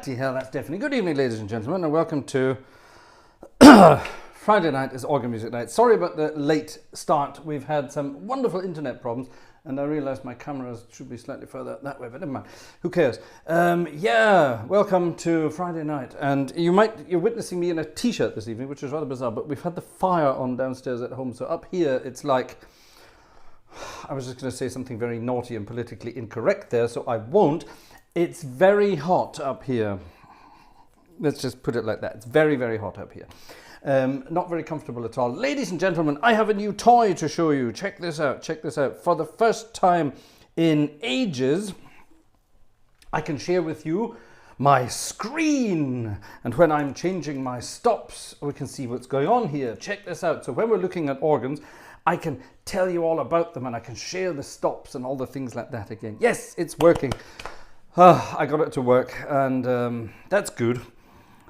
Bloody hell, that's definitely. Good evening, ladies and gentlemen, and welcome to Friday night is organ music night. Sorry about the late start. We've had some wonderful internet problems, and I realised my cameras should be slightly further that way, but never mind. Who cares? Yeah, welcome to Friday night. And you're witnessing me in a t-shirt this evening, which is rather bizarre, but we've had the fire on downstairs at home, so up here it's like... I was just going to say something very naughty and politically incorrect there, so I won't. It's very hot up here. Let's just put it like that. It's very, very hot up here. Not very comfortable at all. Ladies and gentlemen, I have a new toy to show you. Check this out. Check this out. For the first time in ages, I can share with you my screen. And when I'm changing my stops, we can see what's going on here. Check this out. So when we're looking at organs, I can tell you all about them and I can share the stops and all the things like that again. Yes, it's working. I got it to work and that's good.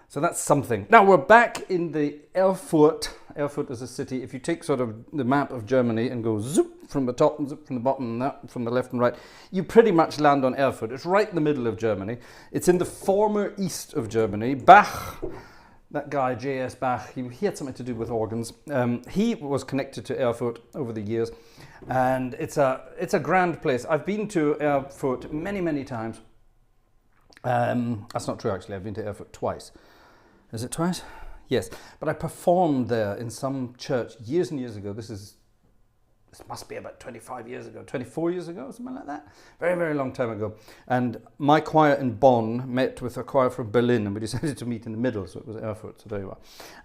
So that's something. Now we're back in the Erfurt. Erfurt is a city. If you take sort of the map of Germany and go zoop from the top and zoop from the bottom and that from the left and right, you pretty much land on Erfurt. It's right in the middle of Germany. It's in the former east of Germany. Bach, that guy, J.S. Bach, he had something to do with organs. He was connected to Erfurt over the years, and it's a grand place. I've been to Erfurt many, many times. That's not true, actually. I've been to Erfurt twice. Is it twice? Yes. But I performed there in some church years and years ago. This must be about 25 years ago, 24 years ago, something like that. Very, very long time ago. And my choir in Bonn met with a choir from Berlin, and we decided to meet in the middle, so it was Erfurt, so there you are.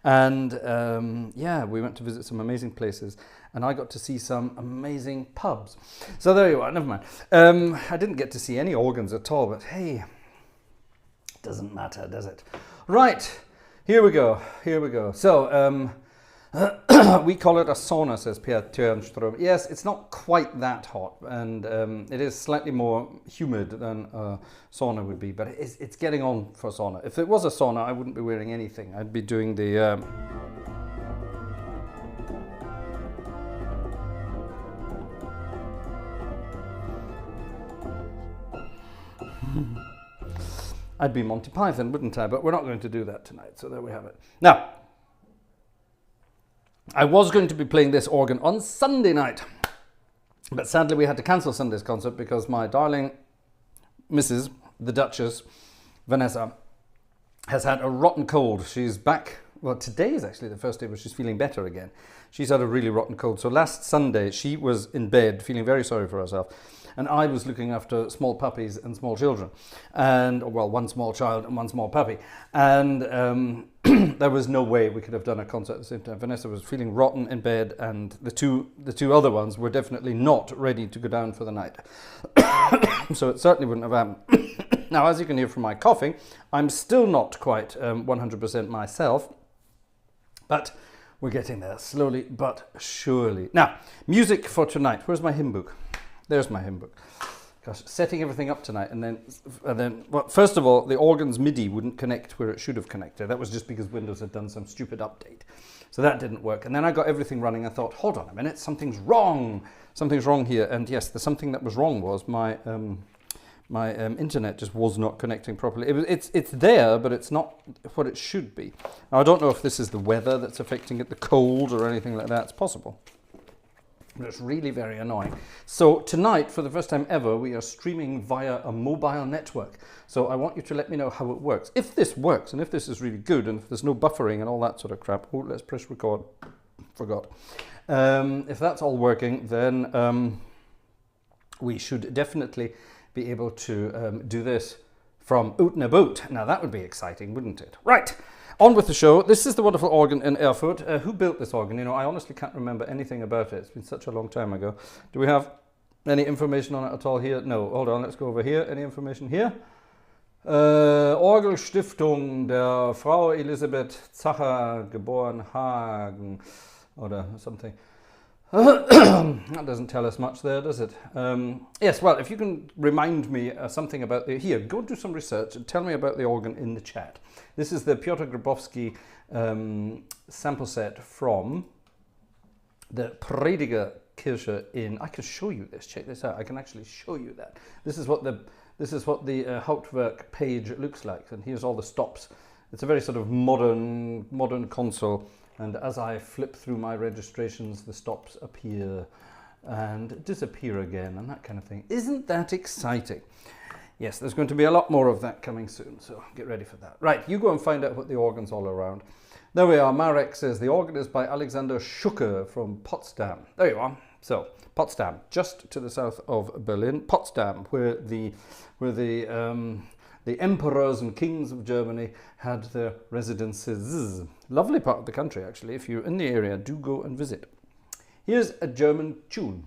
And yeah, we went to visit some amazing places, and I got to see some amazing pubs. So there you are, never mind. I didn't get to see any organs at all, but hey, doesn't matter, does it? Right, here we go, here we go. So, we call it a sauna, says Pierre Turnstrom. Yes, it's not quite that hot, and it is slightly more humid than a sauna would be, but it's getting on for sauna. If it was a sauna, I wouldn't be wearing anything. I'd be doing the... I'd be Monty Python, wouldn't I? But we're not going to do that tonight, so there we have it. Now, I was going to be playing this organ on Sunday night, but sadly we had to cancel Sunday's concert because my darling Mrs. the Duchess, Vanessa, has had a rotten cold. She's back, well, today is actually the first day where she's feeling better again. She's had a really rotten cold. So last Sunday she was in bed feeling very sorry for herself, and I was looking after small puppies and small children, and well, one small child and one small puppy, and there was no way we could have done a concert at the same time. Vanessa was feeling rotten in bed, and the two other ones were definitely not ready to go down for the night. So it certainly wouldn't have happened. Now, as you can hear from my coughing, I'm still not quite 100% myself, but we're getting there slowly but surely. Now, music for tonight. Where's my hymn book? There's my hymn book. Gosh, setting everything up tonight, and then, well, first of all, the organ's MIDI wouldn't connect where it should have connected. That was just because Windows had done some stupid update. So that didn't work. And then I got everything running. I thought, hold on a minute, something's wrong. Something's wrong here. And yes, the something that was wrong was my internet just was not connecting properly. It's there, but it's not what it should be. Now, I don't know if this is the weather that's affecting it, the cold or anything like that. It's possible. But it's really very annoying. So tonight, for the first time ever, we are streaming via a mobile network. So I want you to let me know how it works. If this works, and if this is really good, and if there's no buffering and all that sort of crap. Oh, let's press record. Forgot. If that's all working, then we should definitely be able to do this from out and about. Now that would be exciting, wouldn't it? Right. On with the show. This is the wonderful organ in Erfurt. Who built this organ? You know, I honestly can't remember anything about it. It's been such a long time ago. Do we have any information on it at all here? No. Hold on, let's go over here. Any information here? Orgelstiftung der Frau Elisabeth Zacher, geboren Hagen, oder something. That doesn't tell us much there, does it? Yes, well, if you can remind me something about here, go do some research and tell me about the organ in the chat. This is the Piotr Grabowski sample set from the Prediger Kirche in, I can show you this, check this out, I can actually show you that. This is what the This is what the Hauptwerk page looks like, and here's all the stops. It's a very sort of modern console, and as I flip through my registrations, the stops appear and disappear again, and that kind of thing. Isn't that exciting? Yes, there's going to be a lot more of that coming soon, so get ready for that. Right, you go and find out what the organ's all around. There we are. Marek says the organ is by Alexander Schucker from Potsdam. There you are. So Potsdam, just to the south of Berlin. Potsdam, where the emperors and kings of Germany had their residences. Lovely part of the country, actually. If you're in the area, do go and visit. Here's a German tune.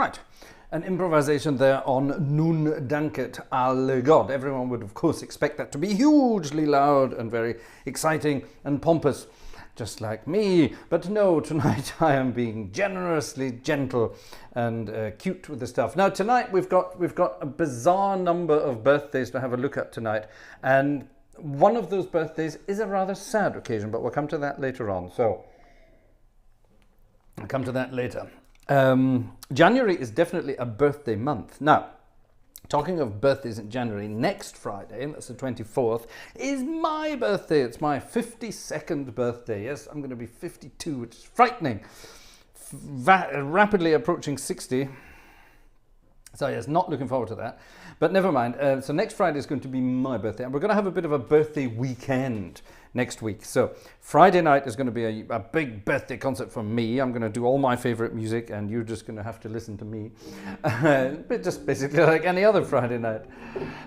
Right. An improvisation there on Nun danket alle God. Everyone would, of course, expect that to be hugely loud and very exciting and pompous, just like me. But no, tonight I am being generously gentle and cute with the stuff. Now, tonight we've got a bizarre number of birthdays to have a look at tonight. And one of those birthdays is a rather sad occasion, but we'll come to that later on. So, I'll come to that later. January is definitely a birthday month. Now, talking of birthdays in January, next Friday, that's the 24th, is my birthday. It's my 52nd birthday. Yes, I'm going to be 52, which is frightening. Rapidly approaching 60. So yes, not looking forward to that. But never mind. So next Friday is going to be my birthday. And we're going to have a bit of a birthday weekend next week. So Friday night is going to be a big birthday concert for me. I'm going to do all my favorite music and you're just going to have to listen to me. But just basically like any other Friday night.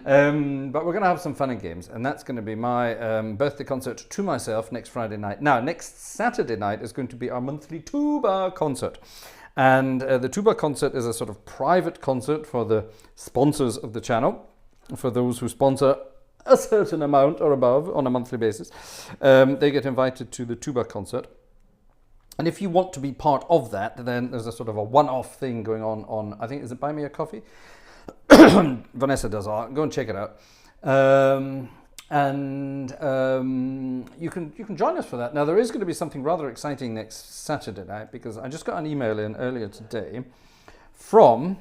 But we're going to have some fun and games. And that's going to be my birthday concert to myself next Friday night. Now, next Saturday night is going to be our monthly tuba concert. And the tuba concert is a sort of private concert for the sponsors of the channel, for those who sponsor a certain amount or above on a monthly basis. They get invited to the tuba concert. And if you want to be part of that, then there's a sort of a one-off thing going on, I think, is it Buy Me a Coffee? Vanessa does art. Go and check it out. You can join us for that. Now, there is going to be something rather exciting next Saturday night, because I just got an email in earlier today from,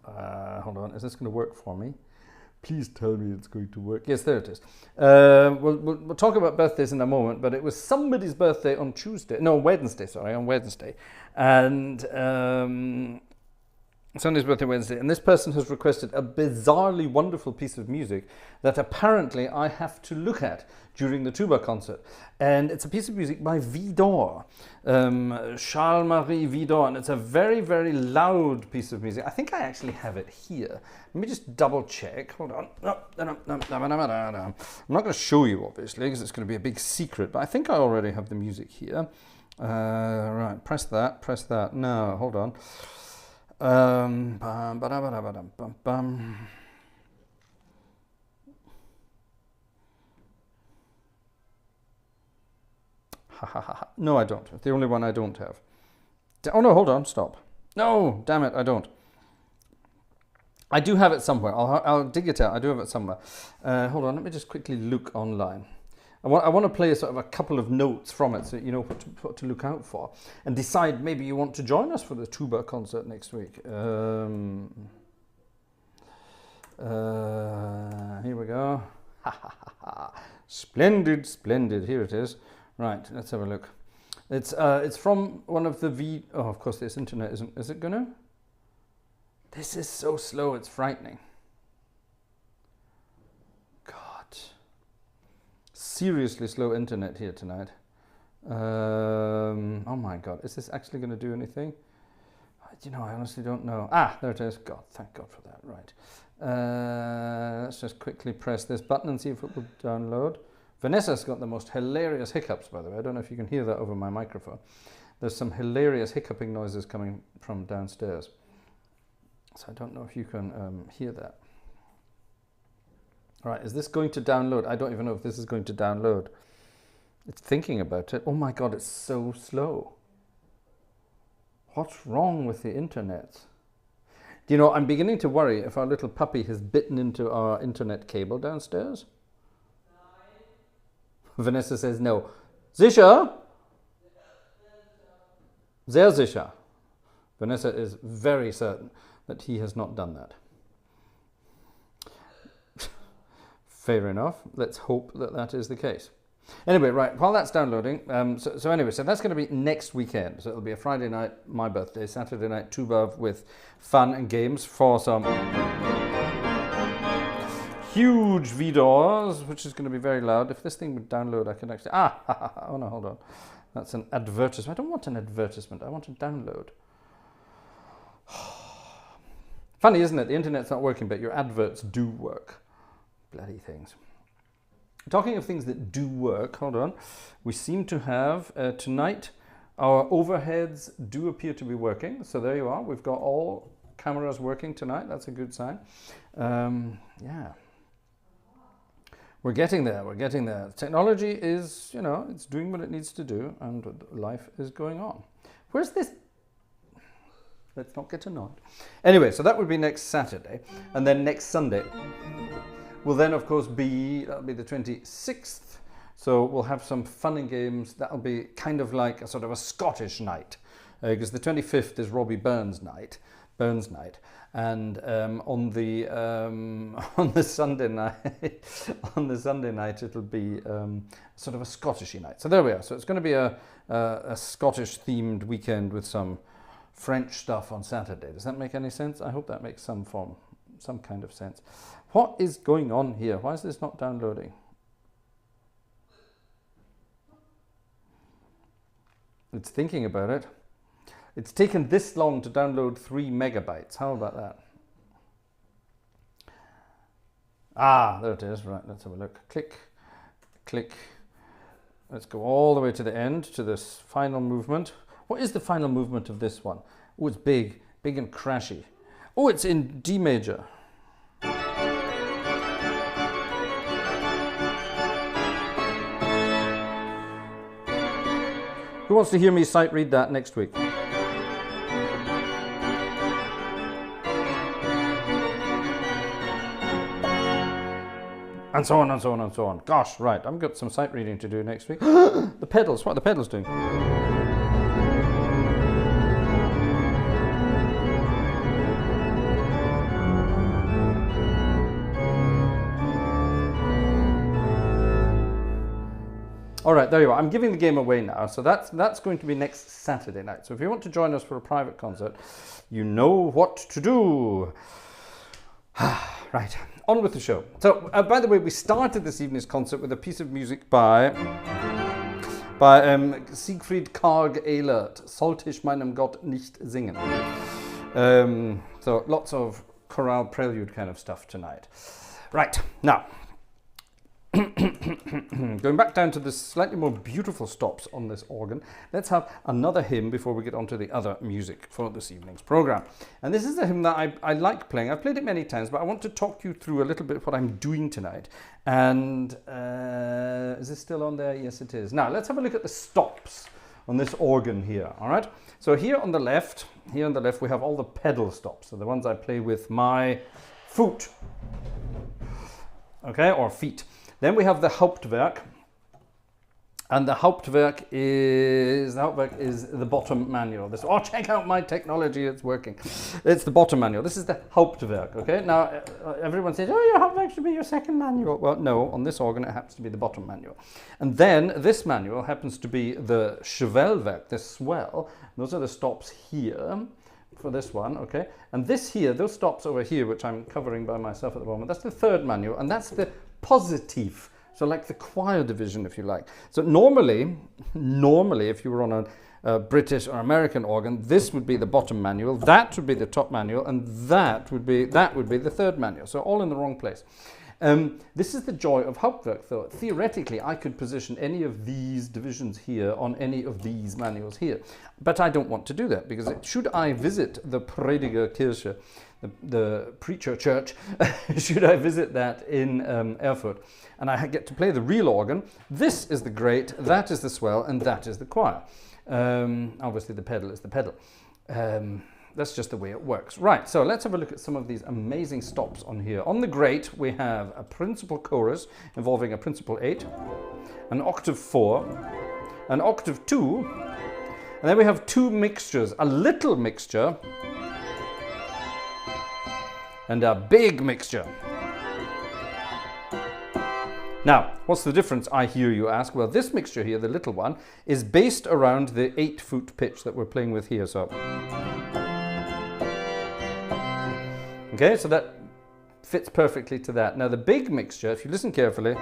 hold on, is this going to work for me? Please tell me it's going to work. Yes, there it is. We'll talk about birthdays in a moment, but it was somebody's birthday on Wednesday. And Sunday's birthday Wednesday, and this person has requested a bizarrely wonderful piece of music that apparently I have to look at during the tuba concert. And it's a piece of music by Vidor, Charles-Marie Vidor, and it's a very, very loud piece of music. I think I actually have it here. Let me just double check. Hold on. I'm not going to show you, obviously, because it's going to be a big secret, but I think I already have the music here. Right, press that. No, hold on. No, I don't. The only one I don't have. Oh no, hold on, stop. No, damn it, I don't. I do have it somewhere. I'll dig it out. I do have it somewhere. Hold on, let me just quickly look online. I want to play a sort of a couple of notes from it so you know what to look out for, and decide maybe you want to join us for the tuba concert next week. Here we go. Splendid. Here it is. Right, let's have a look. It's from one of the Oh, of course, this internet isn't. Is it gonna? This is so slow. It's frightening. Seriously slow internet here tonight. Oh my God, is this actually going to do anything? You know, I honestly don't know. Ah, there it is. God, thank God for that. Right. Let's just quickly press this button and see if it will download. Vanessa's got the most hilarious hiccups, by the way. I don't know if you can hear that over my microphone. There's some hilarious hiccuping noises coming from downstairs. So I don't know if you can hear that. Right, is this going to download? I don't even know if this is going to download. It's thinking about it. Oh my God, it's so slow. What's wrong with the internet? Do you know, I'm beginning to worry if our little puppy has bitten into our internet cable downstairs. No. Vanessa says no. Sicher? Sehr sicher. Vanessa is very certain that he has not done that. Fair enough. Let's hope that that is the case. Anyway, right, while that's downloading, so anyway, so that's going to be next weekend. So it'll be a Friday night, my birthday, Saturday night, tuba with fun and games for some huge Vidors, which is going to be very loud. If this thing would download, I can actually... Oh no, hold on. That's an advertisement. I don't want an advertisement. I want a download. Funny, isn't it? The internet's not working, but your adverts do work. Bloody things. Talking of things that do work, hold on. We seem to have tonight, Our overheads do appear to be working. So there you are. We've got all cameras working tonight. That's a good sign. Yeah. We're getting there. We're getting there. Technology is, you know, it's doing what it needs to do, and life is going on. Where's this? Let's not get annoyed. Anyway, so that would be next Saturday. And then next Sunday will then, of course, that'll be the 26th. So we'll have some fun and games. That'll be kind of like a sort of a Scottish night, because the 25th is Robbie Burns night. And on the Sunday night, it'll be sort of a Scottishy night. So there we are. So it's going to be a Scottish themed weekend with some French stuff on Saturday. Does that make any sense? I hope that makes some kind of sense. What is going on here? Why is this not downloading? It's thinking about it. It's taken this long to download 3 megabytes. How about that? Ah, there it is. Right, let's have a look. Click, click. Let's go all the way to the end, to this final movement. What is the final movement of this one? Oh, it's big and crashy. Oh, it's in D major. Who wants to hear me sight read that next week? And so on and so on and so on. Gosh, right, I've got some sight reading to do next week. The pedals, what are the pedals doing? All right, there you are. I'm giving the game away now. So that's going to be next Saturday night. So if you want to join us for a private concert, you know what to do. Right, on with the show. So, by the way, we started this evening's concert with a piece of music by Siegfried Karg Ehlert, Sollte ich meinem Gott nicht singen. So lots of chorale prelude kind of stuff tonight. Right, now, going back down to the slightly more beautiful stops on this organ, let's have another hymn before we get on to the other music for this evening's program. And this is a hymn that I like playing. I've played it many times, but I want to talk you through a little bit what I'm doing tonight. And is this still on there? Yes, it is. Now, let's have a look at the stops on this organ here, all right? So here on the left, we have all the pedal stops, so the ones I play with my foot, okay, or feet. Then we have the Hauptwerk, and the Hauptwerk is the bottom manual. Oh, check out my technology, it's working. It's the bottom manual. This is the Hauptwerk, okay? Now, everyone says, oh, your Hauptwerk should be your second manual. Well, no, on this organ, it happens to be the bottom manual. And then this manual happens to be the Schwellwerk, the swell. Those are the stops here for this one, okay? And this here, those stops over here, which I'm covering by myself at the moment, that's the third manual, and that's the positive, so like the choir division, if you like. So normally, if you were on a British or American organ, this would be the bottom manual, that would be the top manual, and that would be the third manual. So all in the wrong place. This is the joy of Hauptwerk, though. Theoretically, I could position any of these divisions here on any of these manuals here. But I don't want to do that, because should I visit the Predigerkirche, the preacher church, should I visit that in Erfurt, and I get to play the real organ, this is the great, that is the swell, and that is the choir. Obviously, the pedal is the pedal. That's just the way it works. Right, so let's have a look at some of these amazing stops on here. On the great, we have a principal chorus involving a principal 8, an octave 4, an octave 2, and then we have two mixtures, a little mixture and a big mixture. Now, what's the difference, I hear you ask? Well, this mixture here, the little one, is based around the 8-foot pitch that we're playing with here. So, okay, so that fits perfectly to that. Now, the big mixture, if you listen carefully,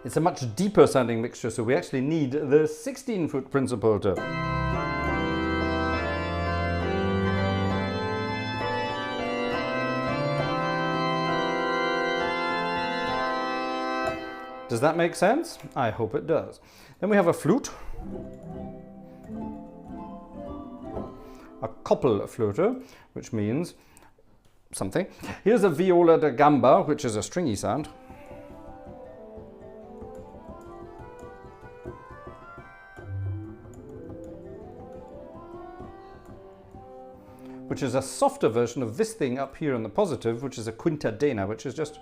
it's a much deeper sounding mixture, so we actually need the 16-foot principal to. Does that make sense? I hope it does. Then we have a flute. A koppelflöte, which means something. Here's a viola da gamba, which is a stringy sound. Which is a softer version of this thing up here in the positive, which is a quintadena, which is just...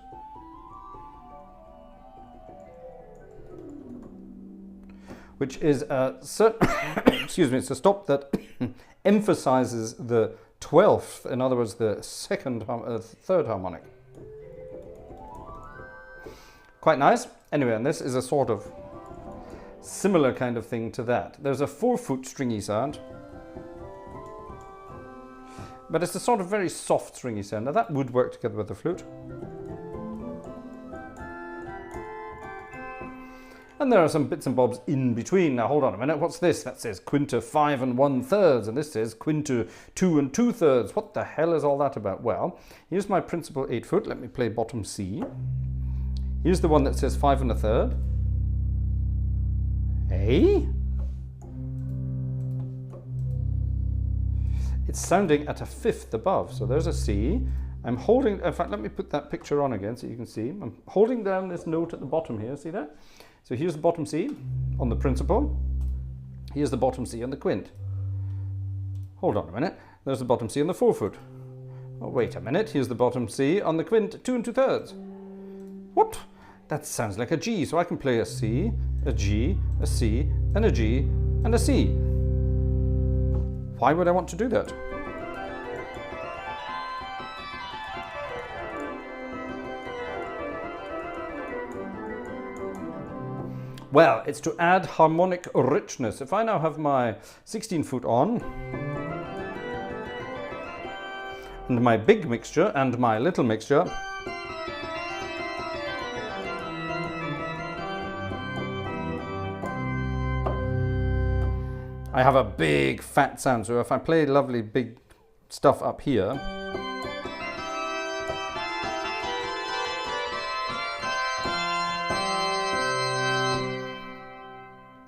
which is a certain... excuse me, it's a stop that emphasizes the 12th, in other words, the third harmonic. Quite nice. Anyway, and this is a sort of similar kind of thing to that. There's a 4-foot stringy sound. But it's a sort of very soft stringy sound. Now that would work together with the flute. And there are some bits and bobs in between. Now hold on a minute, what's this? That says quinta 5 1/3, and this says quinta 2 2/3. What the hell is all that about? Well, here's my principal 8-foot. Let me play bottom C. Here's the one that says 5 1/3. A? It's sounding at a 5th above, so there's a C. I'm holding, in fact, let me put that picture on again so you can see. I'm holding down this note at the bottom here, see that? So here's the bottom C on the principal. Here's the bottom C on the quint. Hold on a minute, there's the bottom C on the 4-foot. Oh, wait a minute, here's the bottom C on the quint 2 2/3. What? That sounds like a G, so I can play a C, a G, a C, and a G, and a C. Why would I want to do that? Well, it's to add harmonic richness. If I now have my 16-foot on, and my big mixture and my little mixture, I have a big fat sound. So if I play lovely big stuff up here,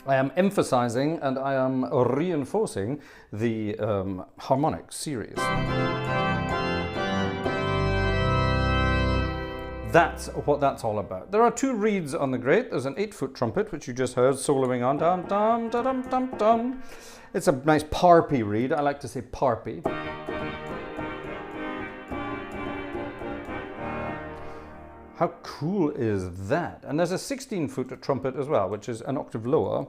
I am emphasizing and I am reinforcing the harmonic series. That's what that's all about. There are 2 reeds on the grate. There's an 8-foot trumpet, which you just heard soloing on. Dum, dum, da, dum, dum, dum. It's a nice parpy reed. I like to say parpy. How cool is that? And there's a 16-foot trumpet as well, which is an octave lower.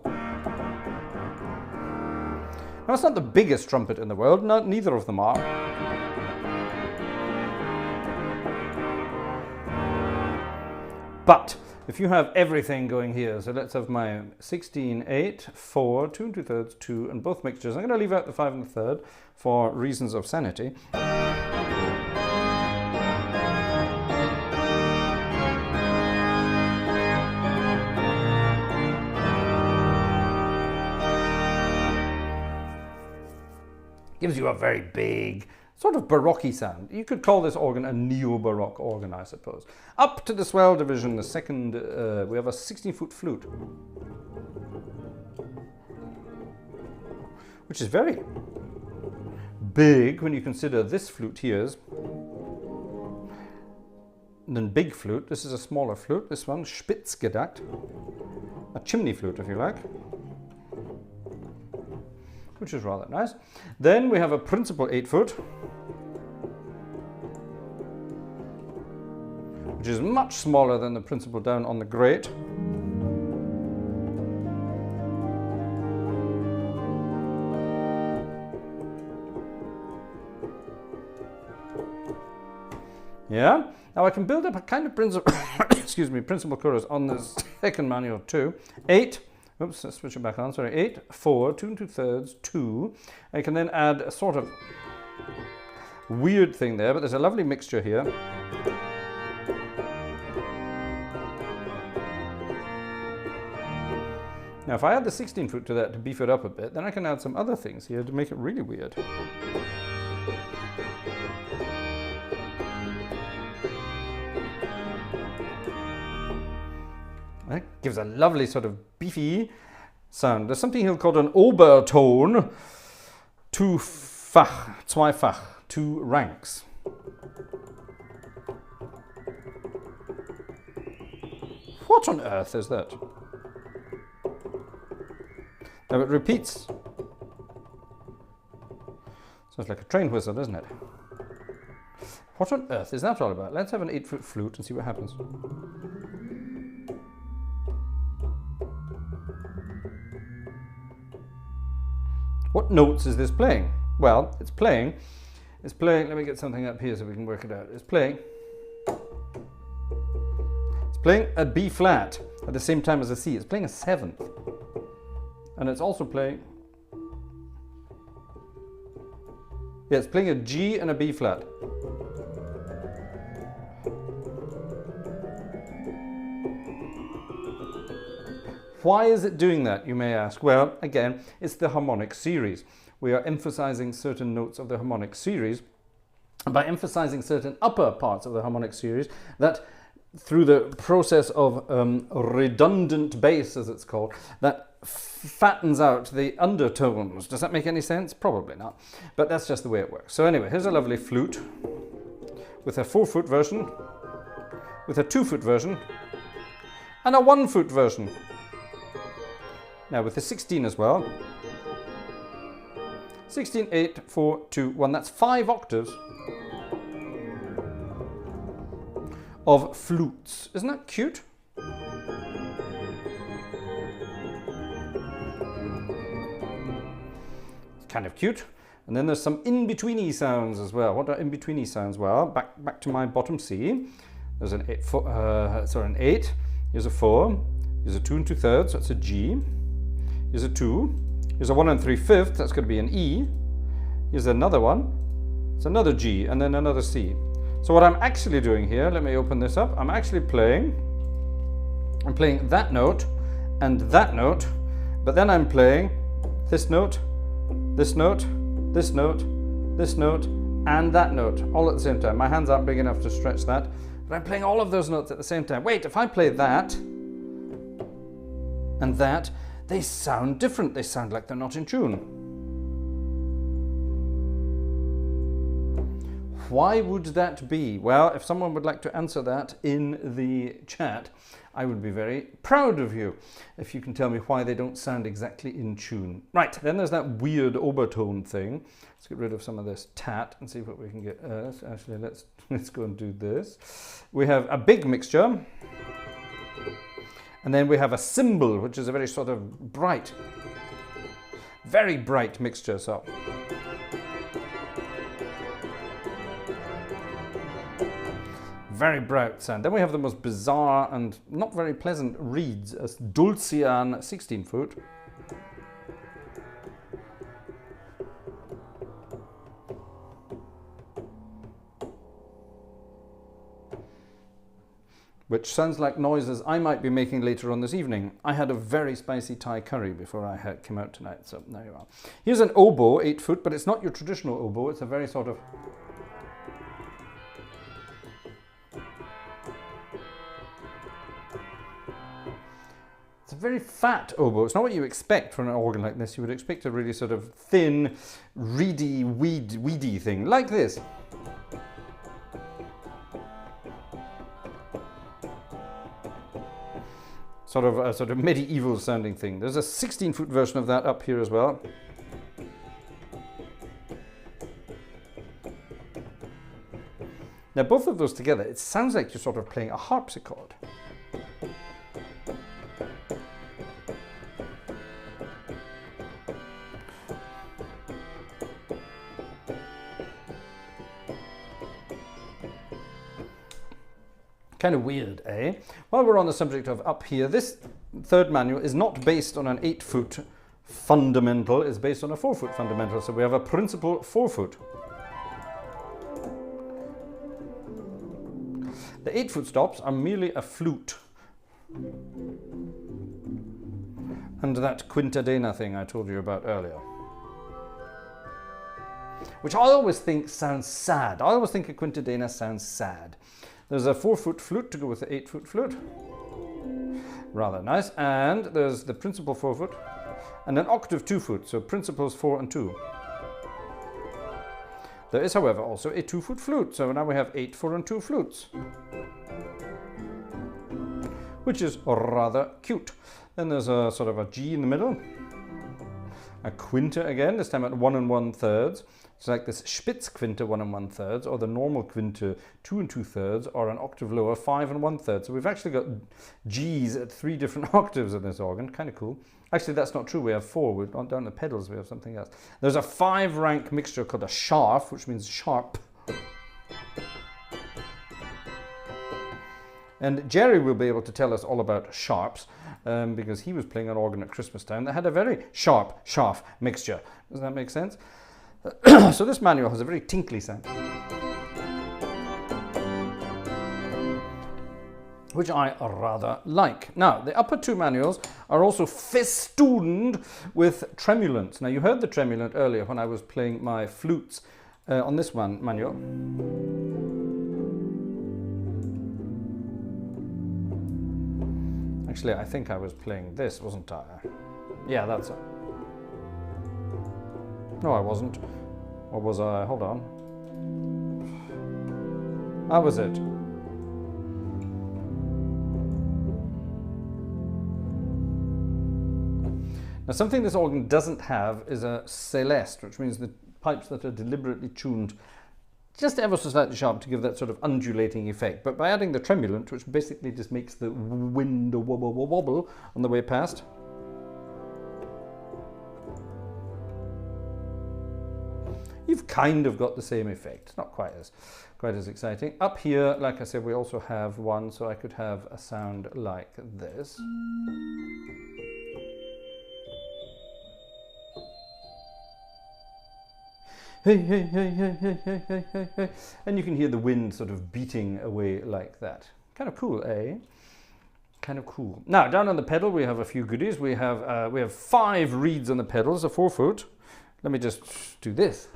Now, it's not the biggest trumpet in the world. No, neither of them are. But if you have everything going here, so let's have my 16, 8, 4, 2 2/3, 2, and both mixtures. I'm going to leave out the 5 1/3 for reasons of sanity. Gives you a very big, sort of Baroque sound. You could call this organ a neo-Baroque organ, I suppose. Up to the swell division, the second, we have a 16-foot flute, which is very big when you consider this flute here's the big flute. This is a smaller flute, this one, Spitzgedacht, a chimney flute if you like, which is rather nice. Then we have a principal 8-foot, which is much smaller than the principal down on the grate. Yeah. Now I can build up a kind of principal, excuse me, principal chorus on the second manual too. 8. Oops, let's switch it back on. Sorry, 8, 4, 2 2/3, 2. I can then add a sort of weird thing there, but there's a lovely mixture here. Now, if I add the 16-foot to that to beef it up a bit, then I can add some other things here to make it really weird. It gives a lovely sort of beefy sound. There's something he'll call an Oberton, zweifach, two ranks. What on earth is that? Now it repeats. Sounds like a train whistle, doesn't it? What on earth is that all about? Let's have an 8-foot flute and see what happens. What notes is this playing? Well, it's playing, let me get something up here so we can work it out. It's playing a B flat at the same time as a C. It's playing a 7th. And it's also playing, yeah, it's playing a G and a B flat. Why is it doing that, you may ask? Well, again, it's the harmonic series. We are emphasizing certain notes of the harmonic series. And by emphasizing certain upper parts of the harmonic series, that through the process of redundant bass, as it's called, that fattens out the undertones. Does that make any sense? Probably not. But that's just the way it works. So anyway, here's a lovely flute with a 4-foot version, with a 2-foot version, and a 1-foot version. Now with the 16 as well. 16, 8, 4, 2, 1. That's 5 octaves of flutes. Isn't that cute? It's kind of cute. And then there's some in-betweeny sounds as well. What are in-betweeny sounds? Well, back to my bottom C. There's an 8, an 8. Here's a 4. Here's a 2 and 2/3. That's a G. Here's a 2. Here's a 1 and 3/5. That's going to be an E. Here's another one. It's another G and then another C. So what I'm actually doing here, let me open this up. I'm playing that note and that note, but then I'm playing this note, this note, this note, this note, and that note all at the same time. My hands aren't big enough to stretch that, but I'm playing all of those notes at the same time. Wait, if I play that and that, they sound different. They sound like they're not in tune. Why would that be? Well, if someone would like to answer that in the chat, I would be very proud of you if you can tell me why they don't sound exactly in tune. Right, then there's that weird overtone thing. Let's get rid of some of this tat and see what we can get. Let's go and do this. We have a big mixture. And then we have a cymbal, which is a very sort of bright, very bright mixture. So very bright sound. Then we have the most bizarre and not very pleasant reeds, a Dulcian 16-foot. Which sounds like noises I might be making later on this evening. I had a very spicy Thai curry before I came out tonight, so there you are. Here's an oboe, 8-foot, but it's not your traditional oboe. It's a very sort of... It's a very fat oboe. It's not what you expect from an organ like this. You would expect a really sort of thin, reedy, weedy thing, like this. Sort of a sort of medieval sounding thing. There's a 16-foot version of that up here as well. Now both of those together, it sounds like you're sort of playing a harpsichord. Kind of weird, eh? While we're on the subject of up here, this third manual is not based on an 8-foot fundamental, it's based on a 4-foot fundamental. So we have a principal 4-foot. The 8-foot stops are merely a flute. And that quintadena thing I told you about earlier. Which I always think sounds sad. I always think a quintadena sounds sad. There's a 4-foot flute to go with the 8-foot flute. Rather nice. And there's the principal 4 foot and an octave 2 foot. So principals 4 and 2. There is, however, also a 2 foot flute. So now we have 8, 4 and 2 flutes, which is rather cute. Then there's a sort of a G in the middle. A quinta again, this time at 1 1/3. It's like this Spitz quinta 1 1/3, or the normal quinta 2 2/3, or an octave lower 5 1/3. So we've actually got G's at 3 different octaves in this organ. Kind of cool. Actually, that's not true. We have 4. We're not down the pedals. We have something else. There's a 5-rank mixture called a scharf, which means sharp. And Jerry will be able to tell us all about sharps, because he was playing an organ at Christmas time that had a very sharp mixture. Does that make sense? So this manual has a very tinkly sound, which I rather like. Now, the upper 2 manuals are also festooned with tremulants. Now, you heard the tremulant earlier when I was playing my flutes on this one manual. Actually, I think I was playing this, wasn't I? Yeah, that's it. No, I wasn't. Or was I? Hold on. That was it. Now, something this organ doesn't have is a celeste, which means the pipes that are deliberately tuned just ever so slightly sharp to give that sort of undulating effect. But by adding the tremulant, which basically just makes the wind wobble on the way past, you've kind of got the same effect. It's not quite as exciting. Up here, like I said, we also have one, so I could have a sound like this. Hey, hey, hey, hey, hey, hey, hey, hey, hey. And you can hear the wind sort of beating away like that. Kind of cool, eh? Kind of cool. Now, down on the pedal, we have a few goodies. We have 5 reeds on the pedals, a 4 foot. Let me just do this.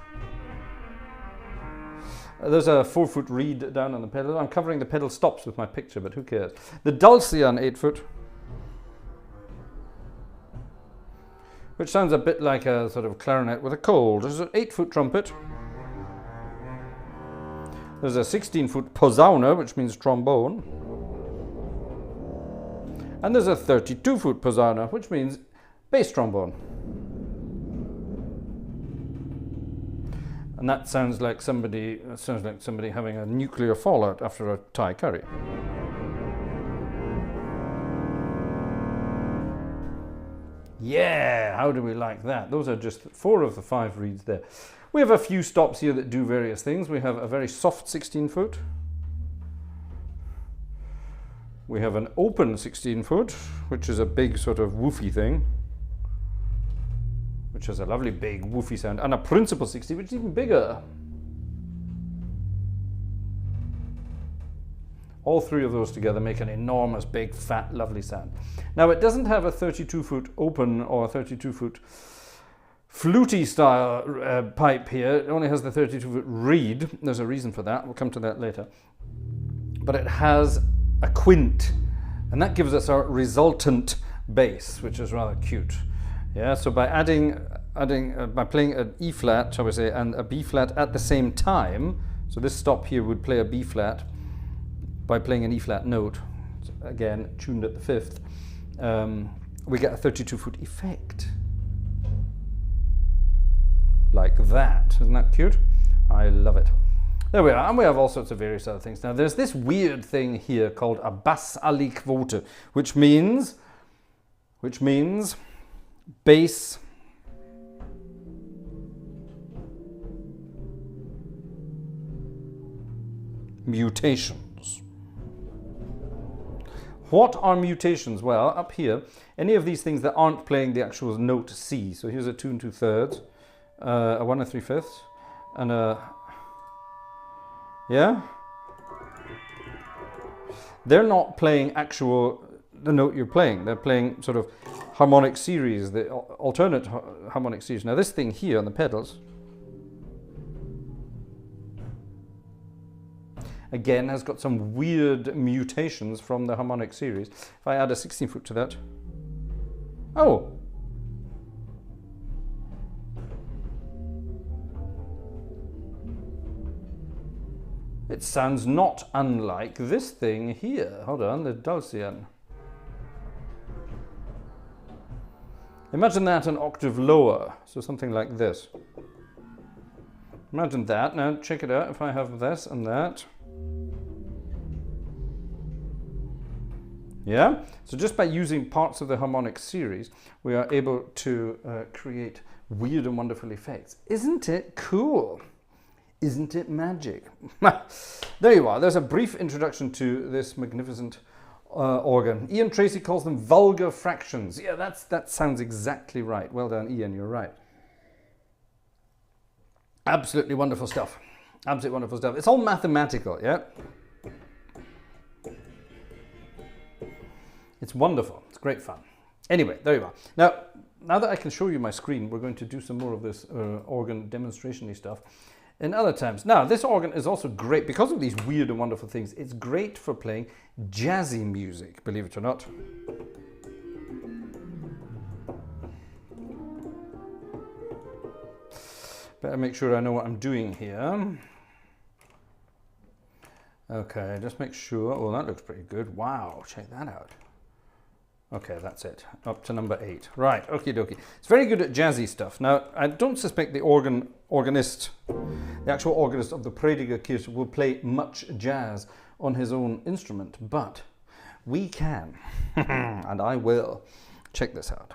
There's a 4 foot reed down on the pedal. I'm covering the pedal stops with my picture, but who cares? The dulcian 8 foot, which sounds a bit like a sort of clarinet with a cold. There's an 8 foot trumpet. There's a 16 foot posauna, which means trombone. And there's a 32 foot posauna, which means bass trombone. And that sounds like somebody having a nuclear fallout after a Thai curry. Yeah, how do we like that? Those are just 4 of the 5 reeds there. We have a few stops here that do various things. We have a very soft 16 foot. We have an open 16 foot, which is a big sort of woofy thing, which has a lovely big woofy sound, and a principal 60, which is even bigger. All 3 of those together make an enormous, big, fat, lovely sound. Now, it doesn't have a 32 foot open or 32 foot fluty style pipe here. It only has the 32 foot reed. There's a reason for that. We'll come to that later. But it has a quint, and that gives us our resultant bass, which is rather cute. Yeah, so by by playing an E flat, shall we say, and a B flat at the same time, so this stop here would play a B flat by playing an E flat note, again tuned at the 5th, we get a 32 foot effect. Like that. Isn't that cute? I love it. There we are, and we have all sorts of various other things. Now there's this weird thing here called a Bass alle Quote, which means bass mutations. What are mutations? Well, up here, any of these things that aren't playing the actual note C. So here's a 2 2/3, a 1 3/5, and a, yeah? They're not playing the note you're playing. They're playing sort of harmonic series, the alternate harmonic series. Now this thing here on the pedals again, has got some weird mutations from the harmonic series. If I add a 16 foot to that, oh! It sounds not unlike this thing here. Hold on, the Dulcian. Imagine that an octave lower, so something like this. Imagine that. Now check it out if I have this and that. Yeah? So just by using parts of the harmonic series, we are able to create weird and wonderful effects. Isn't it cool? Isn't it magic? There you are. There's a brief introduction to this magnificent organ. Ian Tracy calls them vulgar fractions. Yeah, that sounds exactly right. Well done, Ian. You're right. Absolutely wonderful stuff. Absolutely wonderful stuff. It's all mathematical, yeah? It's wonderful. It's great fun. Anyway, there you are. Now that I can show you my screen, we're going to do some more of this organ demonstration-y stuff in other times. Now, this organ is also great because of these weird and wonderful things. It's great for playing jazzy music, believe it or not. Better make sure I know what I'm doing here. Okay, just make sure. Oh, that looks pretty good. Wow, check that out. Okay, that's it. Up to number 8. Right, okie dokie. It's very good at jazzy stuff. Now, I don't suspect the organist, the actual organist of the Prediger Kirche will play much jazz on his own instrument, but we can, and I will. Check this out.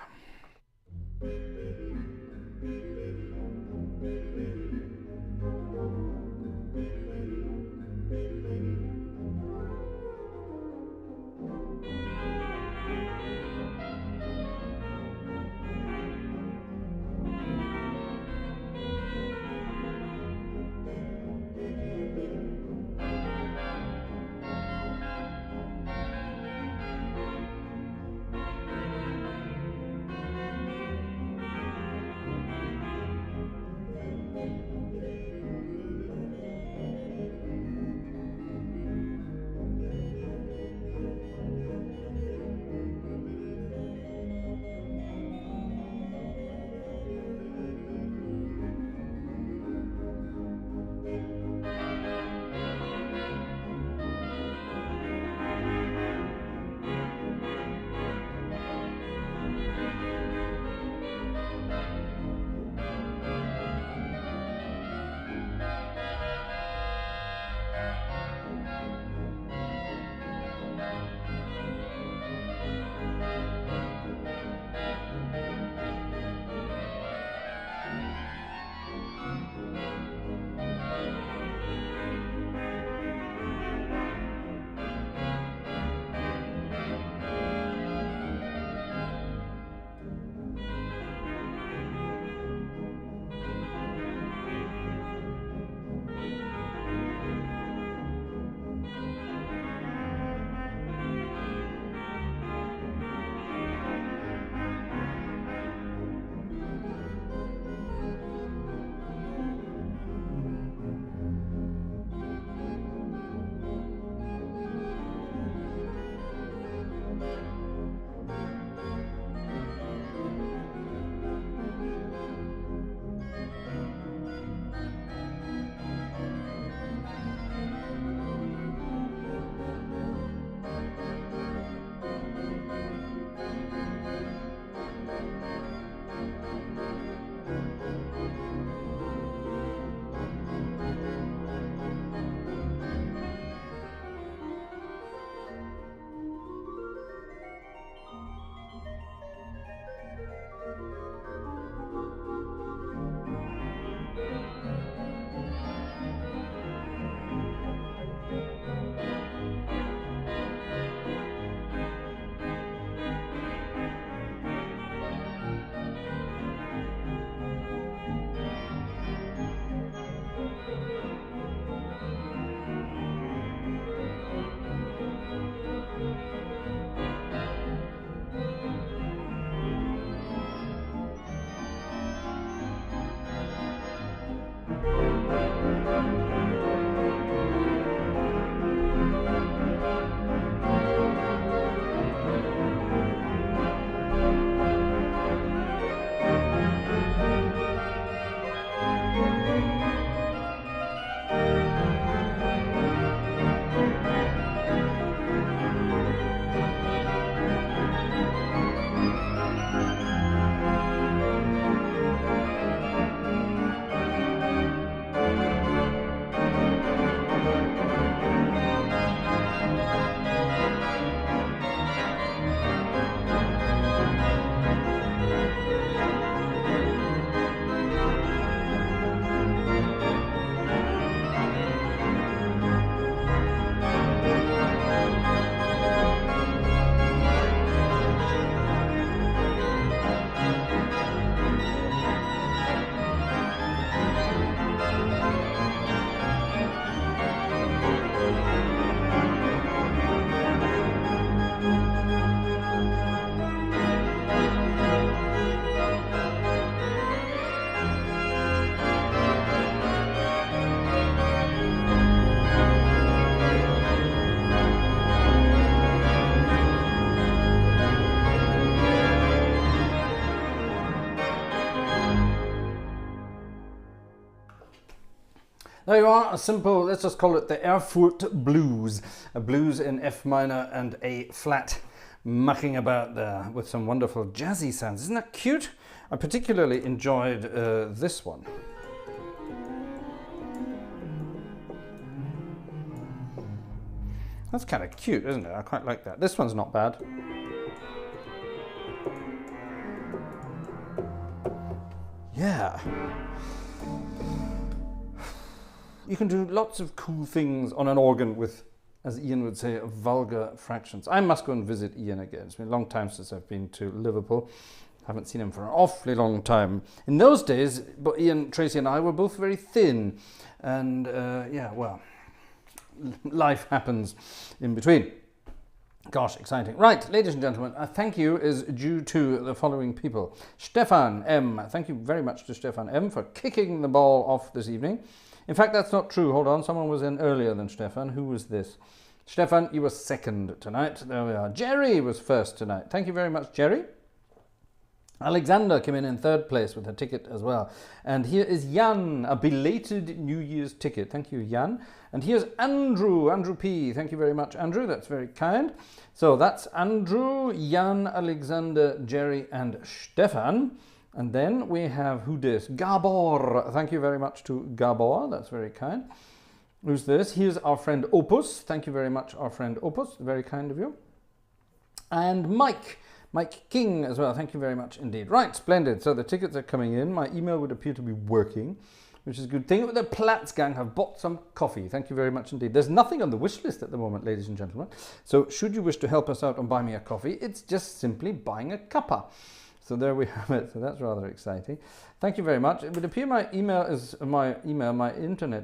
There you are, a simple, let's just call it the Erfurt Blues. A blues in F minor and A flat, mucking about there with some wonderful jazzy sounds. Isn't that cute? I particularly enjoyed this one. That's kind of cute, isn't it? I quite like that. This one's not bad. Yeah. You can do lots of cool things on an organ with, as Ian would say, vulgar fractions. I must go and visit Ian again. It's been a long time since I've been to Liverpool. Haven't seen him for an awfully long time. In those days, but Ian, Tracy and I were both very thin. And yeah, well, life happens in between. Gosh, exciting. Right, ladies and gentlemen, a thank you is due to the following people. Stefan M. Thank you very much to Stefan M. for kicking the ball off this evening. In fact, that's not true. Hold on, someone was in earlier than Stefan. Who was this? Stefan, you were second tonight. There we are. Jerry was first tonight. Thank you very much, Jerry. Alexander came in third place with a ticket as well. And here is Jan, a belated New Year's ticket. Thank you, Jan. And here's Andrew, Andrew P. Thank you very much, Andrew. That's very kind. So that's Andrew, Jan, Alexander, Jerry, and Stefan. And then we have, who this? Gabor. Thank you very much to Gabor. That's very kind. Who's this? Here's our friend Opus. Thank you very much, our friend Opus. Very kind of you. And Mike. Mike King as well. Thank you very much indeed. Right, splendid. So the tickets are coming in. My email would appear to be working, which is a good thing. The Platz gang have bought some coffee. Thank you very much indeed. There's nothing on the wish list at the moment, ladies and gentlemen. So should you wish to help us out and buy me a coffee, it's just simply buying a cuppa. So there we have it. So that's rather exciting. Thank you very much. It would appear my internet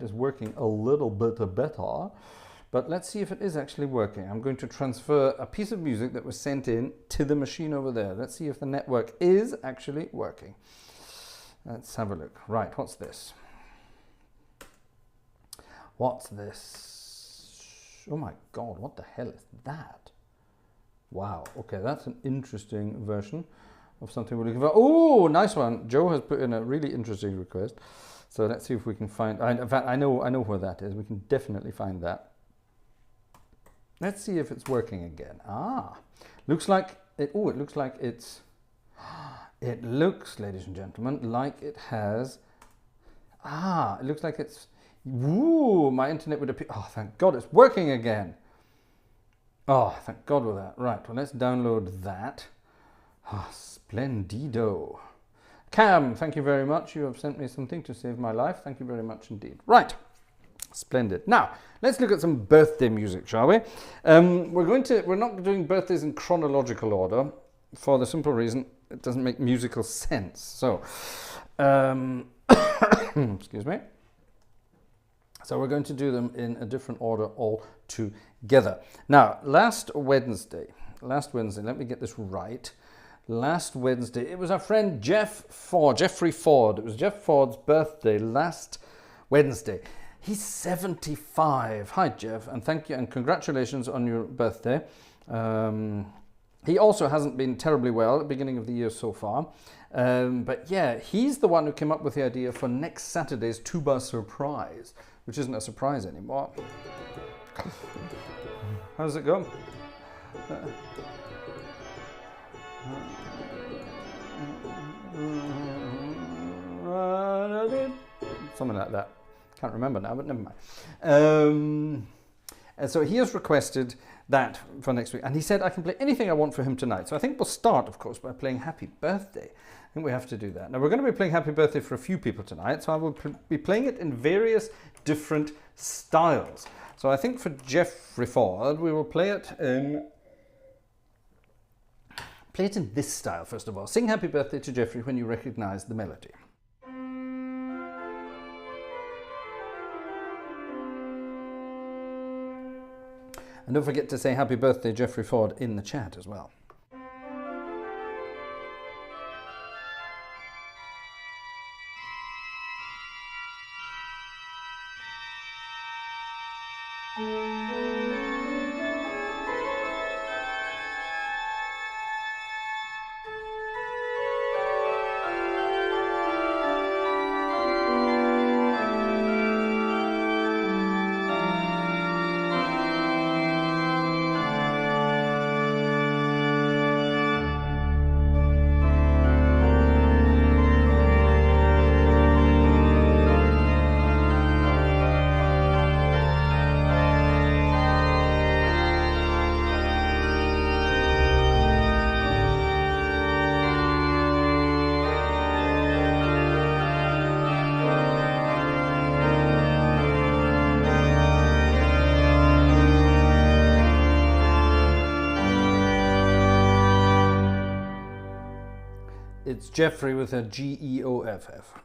is working a little bit better. But let's see if it is actually working. I'm going to transfer a piece of music that was sent in to the machine over there. Let's see if the network is actually working. Let's have a look. Right, what's this? What's this? Oh my God, what the hell is that? Wow, okay, that's an interesting version of something we're looking for. Oh, nice one. Joe has put in a really interesting request. So let's see if we can find, in fact, I know where that is. We can definitely find that. Let's see if it's working again. Looks like it. Oh, it looks like it's. It looks, ladies and gentlemen, like it has. It looks like it's. Woo! My internet would appear. Oh, thank God, it's working again. Oh, thank God with that. Right. Well, let's download that. Splendido. Cam, thank you very much. You have sent me something to save my life. Thank you very much indeed. Right. Splendid. Now, let's look at some birthday music, shall we? We're not doing birthdays in chronological order for the simple reason it doesn't make musical sense. So, excuse me. So we're going to do them in a different order altogether. Now, last Wednesday, let me get this right. Last Wednesday, it was our friend Jeffrey Ford. It was Jeff Ford's birthday last Wednesday. He's 75. Hi, Jeff, and thank you and congratulations on your birthday. He also hasn't been terribly well at the beginning of the year so far. But yeah, he's the one who came up with the idea for next Saturday's Tuba Surprise, which isn't a surprise anymore. How does it go? Something like that. Can't remember now, but never mind. And so he has requested that for next week. And he said I can play anything I want for him tonight. So I think we'll start, of course, by playing Happy Birthday. I think we have to do that. Now, we're going to be playing Happy Birthday for a few people tonight. So I will be playing it in various different styles. So I think for Jeffrey Ford, we will play it in this style, first of all. Sing Happy Birthday to Jeffrey when you recognize the melody. And don't forget to say Happy Birthday, Jeffrey Ford, in the chat as well. It's Jeffrey with a Geoff.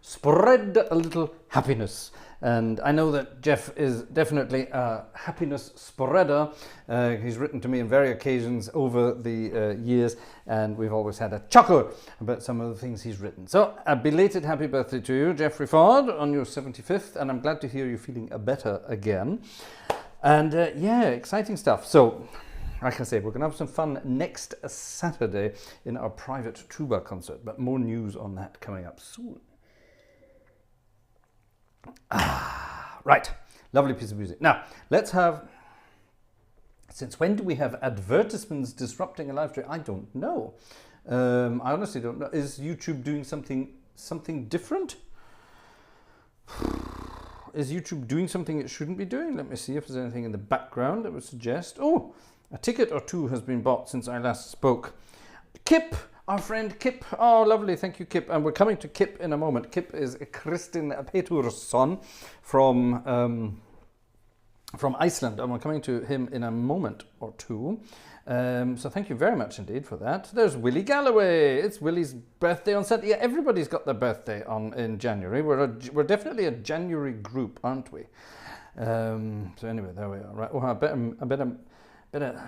spread a little happiness. And I know that Jeff is definitely a happiness spreader. He's written to me on various occasions over the years, and we've always had a chuckle about some of the things he's written. So a belated happy birthday to you, Jeffrey Ford, on your 75th, and I'm glad to hear you're feeling better again. And yeah, exciting stuff. So, like I say, we're going to have some fun next Saturday in our private tuba concert, but more news on that coming up soon. Right, lovely piece of music. Now, let's have, since when do we have advertisements disrupting a live stream? I don't know. I honestly don't know. Is YouTube doing something different? Is YouTube doing something it shouldn't be doing? Let me see if there's anything in the background that would suggest. Oh, a ticket or two has been bought since I last spoke. Kip! Our friend Kip. Oh, lovely. Thank you, Kip. And we're coming to Kip in a moment. Kip is Kristin Petursson from Iceland, and we're coming to him in a moment or two. So thank you very much indeed for that. There's Willie Galloway. It's Willie's birthday on Saturday. Yeah, everybody's got their birthday in January. We're definitely a January group, aren't we? So anyway, there we are. Right. Oh, I better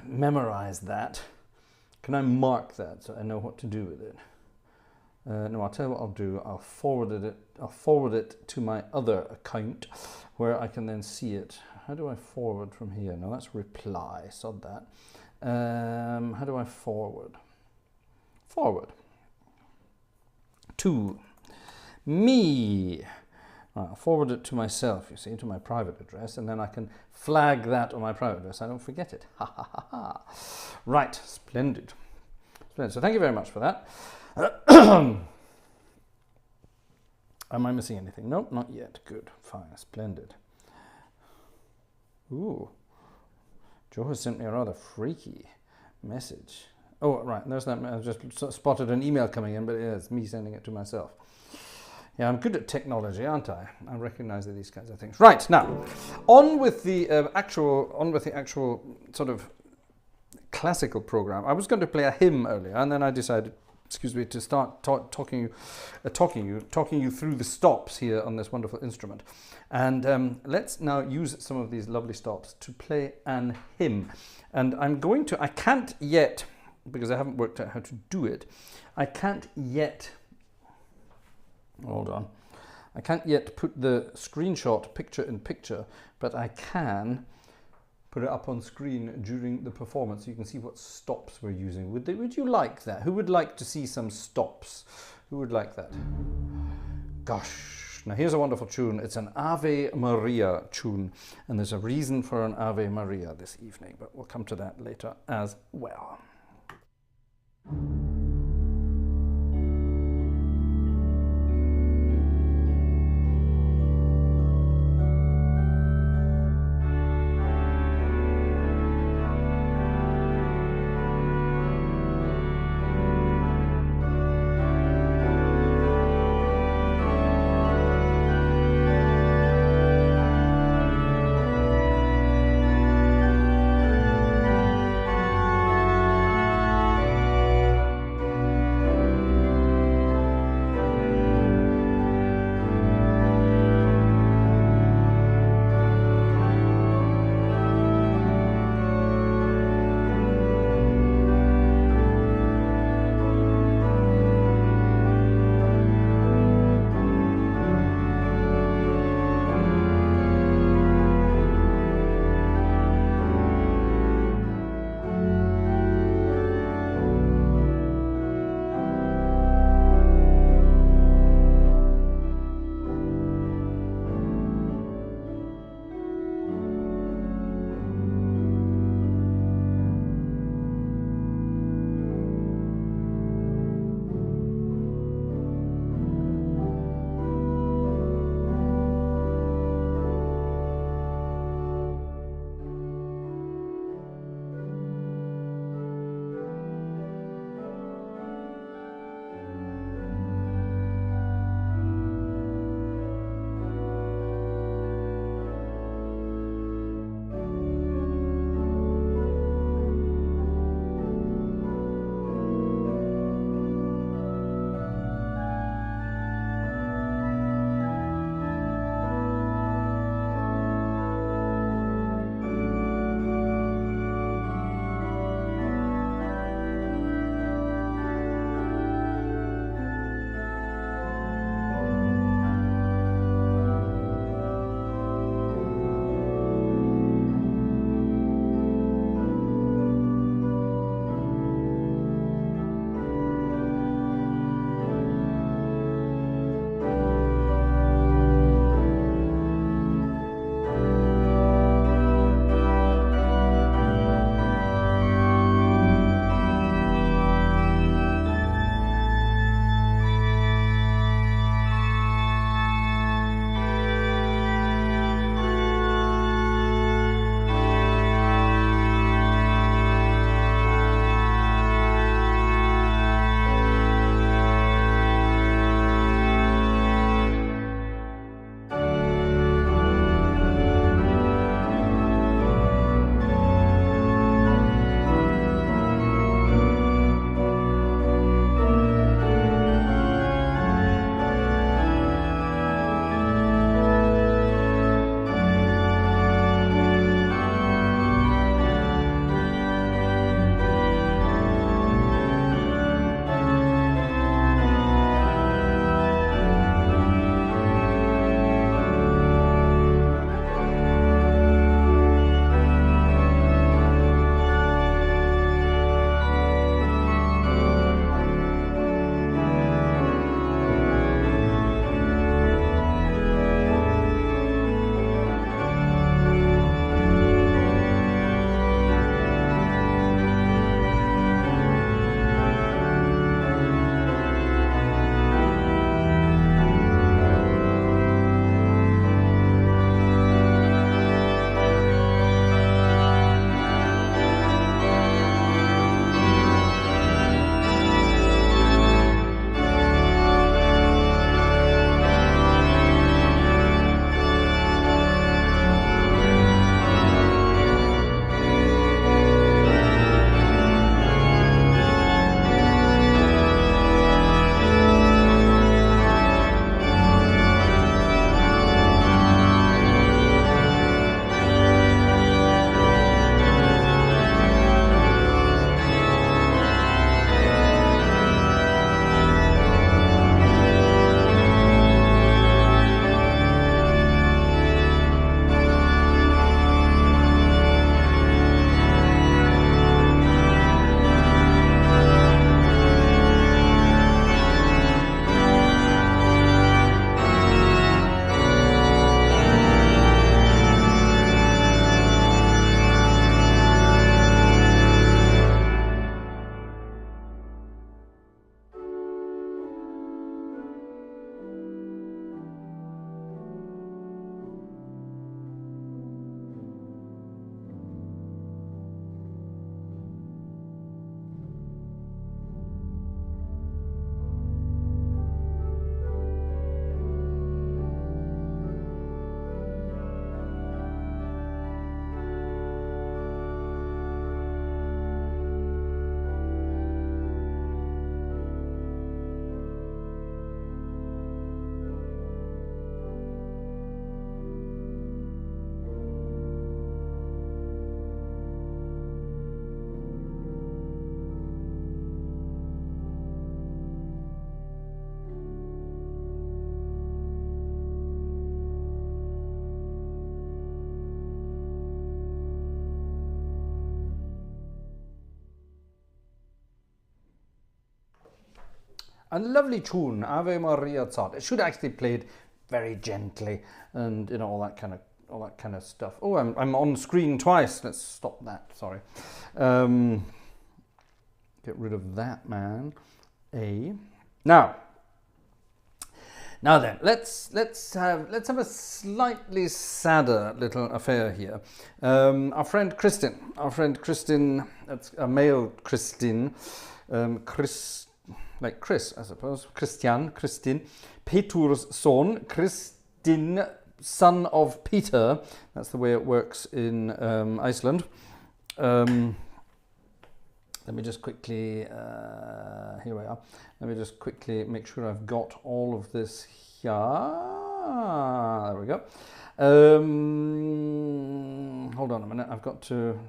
memorize that. Can I mark that so I know what to do with it? No, I'll tell you what I'll do. I'll forward it to my other account where I can then see it. How do I forward from here? No, that's reply. Sod that. How do I forward? Forward to me. I'll forward it to myself, you see, to my private address, and then I can flag that on my private address. I don't forget it. Ha ha ha ha. Right, splendid. Splendid. So thank you very much for that. Am I missing anything? Nope, not yet. Good, fine, splendid. Ooh, Joe has sent me a rather freaky message. Oh, right, there's that. I just spotted an email coming in, but it's me sending it to myself. Yeah, I'm good at technology, aren't I? I recognise these kinds of things. Right, now, on with the actual sort of classical program. I was going to play a hymn earlier, and then I decided, to start talking you through the stops here on this wonderful instrument. And let's now use some of these lovely stops to play an hymn. And I can't yet, because I haven't worked out how to do it, hold on. I can't yet put the screenshot picture in picture, but I can put it up on screen during the performance so you can see what stops we're using. Would you like that? Who would like to see some stops? Who would like that? Gosh. Now here's a wonderful tune. It's an Ave Maria tune, and there's a reason for an Ave Maria this evening, but we'll come to that later as well. A lovely tune, Ave Maria Zart. It should actually play it very gently, and you know, all that kind of stuff. Oh, I'm on screen twice. Let's stop that. Sorry. Get rid of that, man. Now then, let's have a slightly sadder little affair here. Our friend Kristin, that's a male Kristin, like Chris, I suppose, Kristin, Petur's son, Kristin, son of Peter. That's the way it works in Iceland. Let me just quickly, here we are. Let me just quickly make sure I've got all of this here. There we go. Hold on a minute. I've got to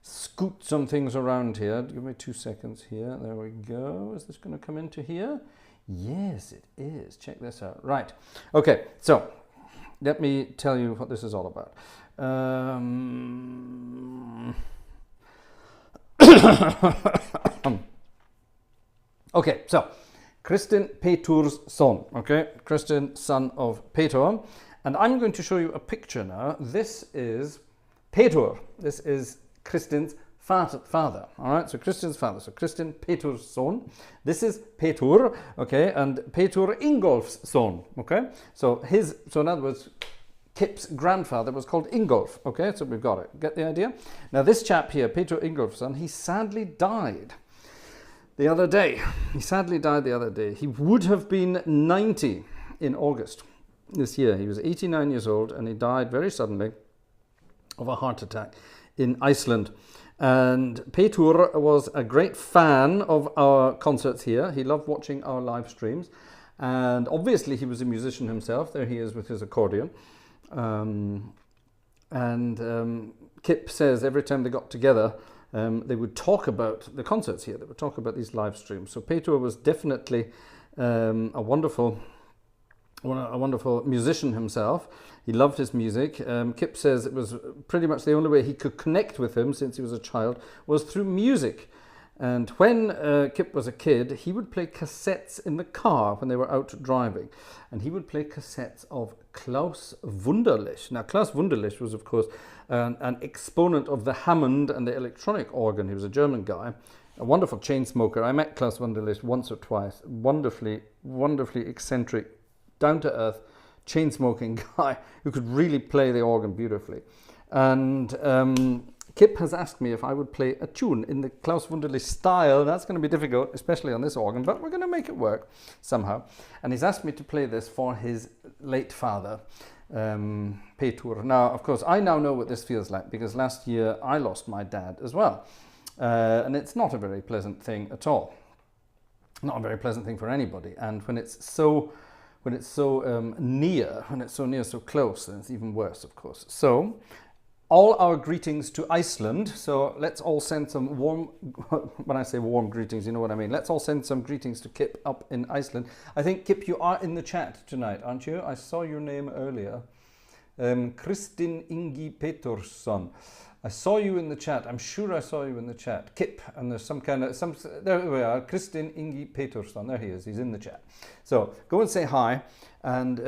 scoot some things around here. Give me 2 seconds here. There we go. Is this going to come into here? Yes, it is. Check this out. Right. Okay. So let me tell you what this is all about. Okay, so Kristin Petur's son, okay? Kristin, son of Petur. And I'm going to show you a picture now. This is Petur. This is Kristin's father, all right? So Kristin's father. So Kristin Petur's son. This is Petur, okay? And Petur Ingolf's son, okay? So in other words, Kip's grandfather was called Ingolf, okay? So we've got it. Get the idea? Now this chap here, Petur Ingolf's son, he sadly died the other day. He would have been 90 in August this year. He was 89 years old and he died very suddenly of a heart attack in Iceland. And Petur was a great fan of our concerts here. He loved watching our live streams. And obviously he was a musician himself. There he is with his accordion. Kip says every time they got together, they would talk about the concerts here. They would talk about these live streams. So Petur was definitely a wonderful musician himself. He loved his music. Kip says it was pretty much the only way he could connect with him since he was a child was through music. And when Kip was a kid, he would play cassettes in the car when they were out driving. And he would play cassettes of Klaus Wunderlich. Now, Klaus Wunderlich was, of course, an exponent of the Hammond and the electronic organ. He was a German guy, a wonderful chain smoker. I met Klaus Wunderlich once or twice. Wonderfully eccentric, down-to-earth, chain smoking guy who could really play the organ beautifully. And Kip has asked me if I would play a tune in the Klaus Wunderlich style. That's going to be difficult, especially on this organ, but we're going to make it work somehow. And he's asked me to play this for his late father, Petur. Now, of course, I now know what this feels like because last year I lost my dad as well. And it's not a very pleasant thing at all. Not a very pleasant thing for anybody. And when it's so near, so close, then it's even worse, of course. So, all our greetings to Iceland. So let's all send some warm, when I say warm greetings, you know what I mean. Let's all send some greetings to Kip up in Iceland. I think, Kip, you are in the chat tonight, aren't you? I saw your name earlier. Kristin Ingi Petursson. I saw you in the chat. I'm sure I saw you in the chat. Kip, and there's there we are, Kristin Ingi Petursson. There he is, he's in the chat. So go and say hi and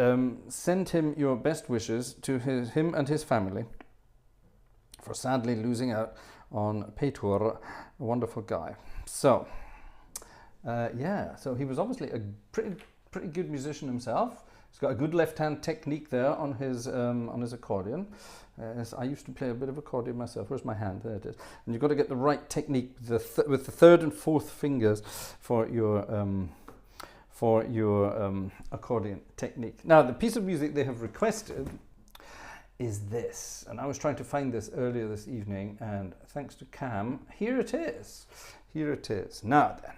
send him your best wishes to him and his family for sadly losing out on Petur, a wonderful guy. So, so he was obviously a pretty good musician himself. He's got a good left-hand technique there on his accordion. I used to play a bit of accordion myself. Where's my hand? There it is. And you've got to get the right technique with the third and fourth fingers for your accordion technique. Now, the piece of music they have requested is this, and I was trying to find this earlier this evening, and thanks to Cam, here it is. Now then.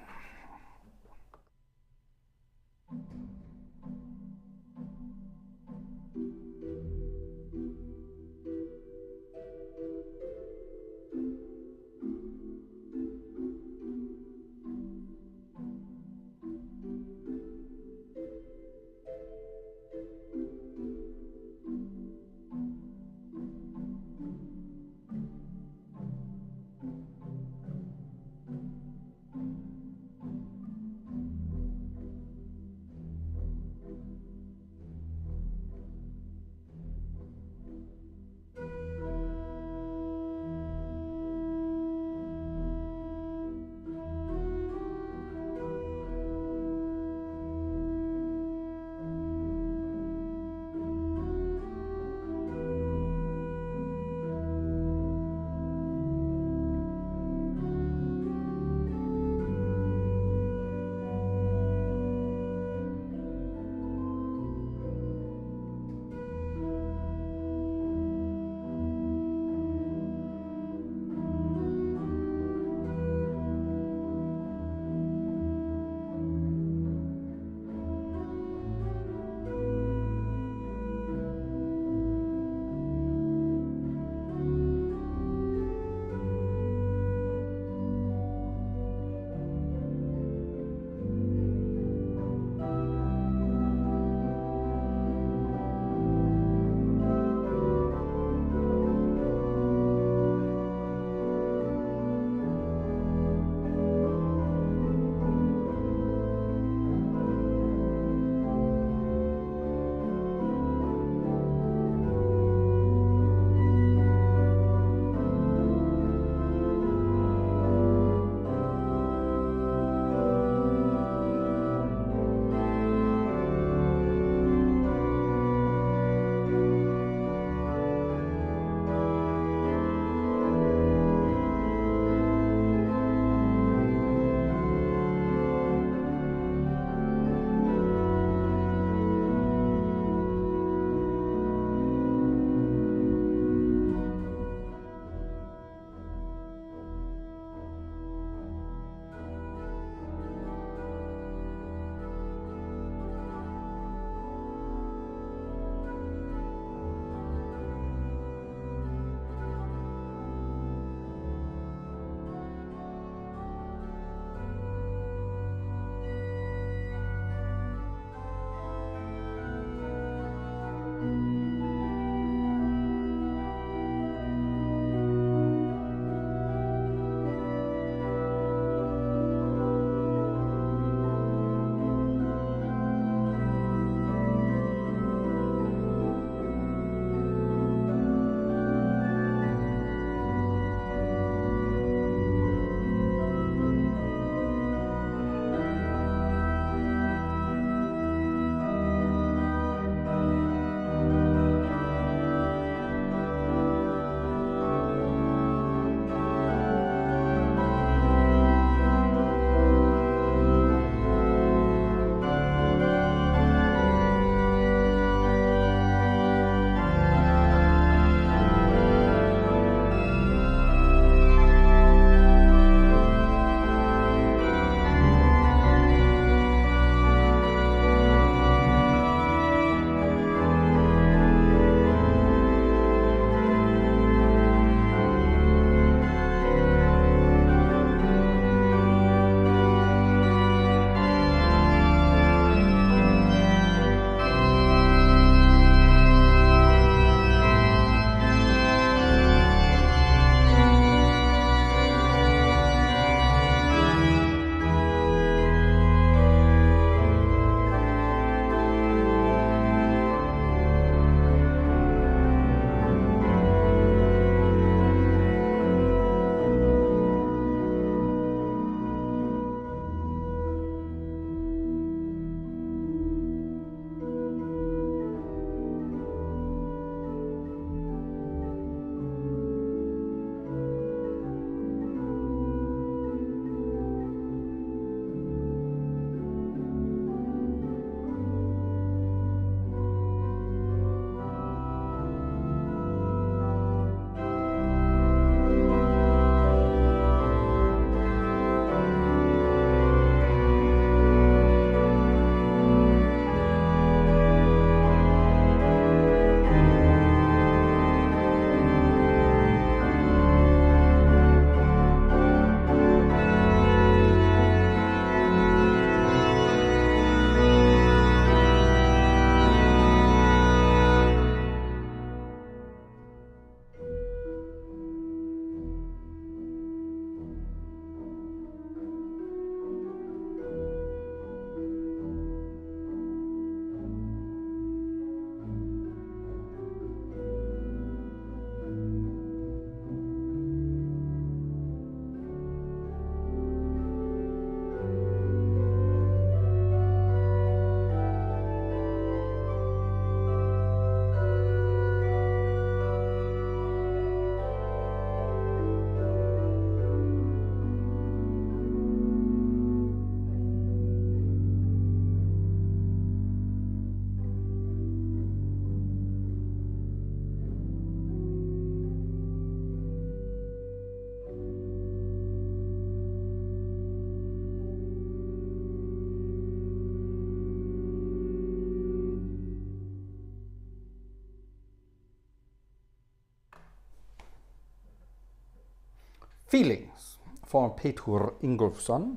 Feelings for Petur Ingolfsson,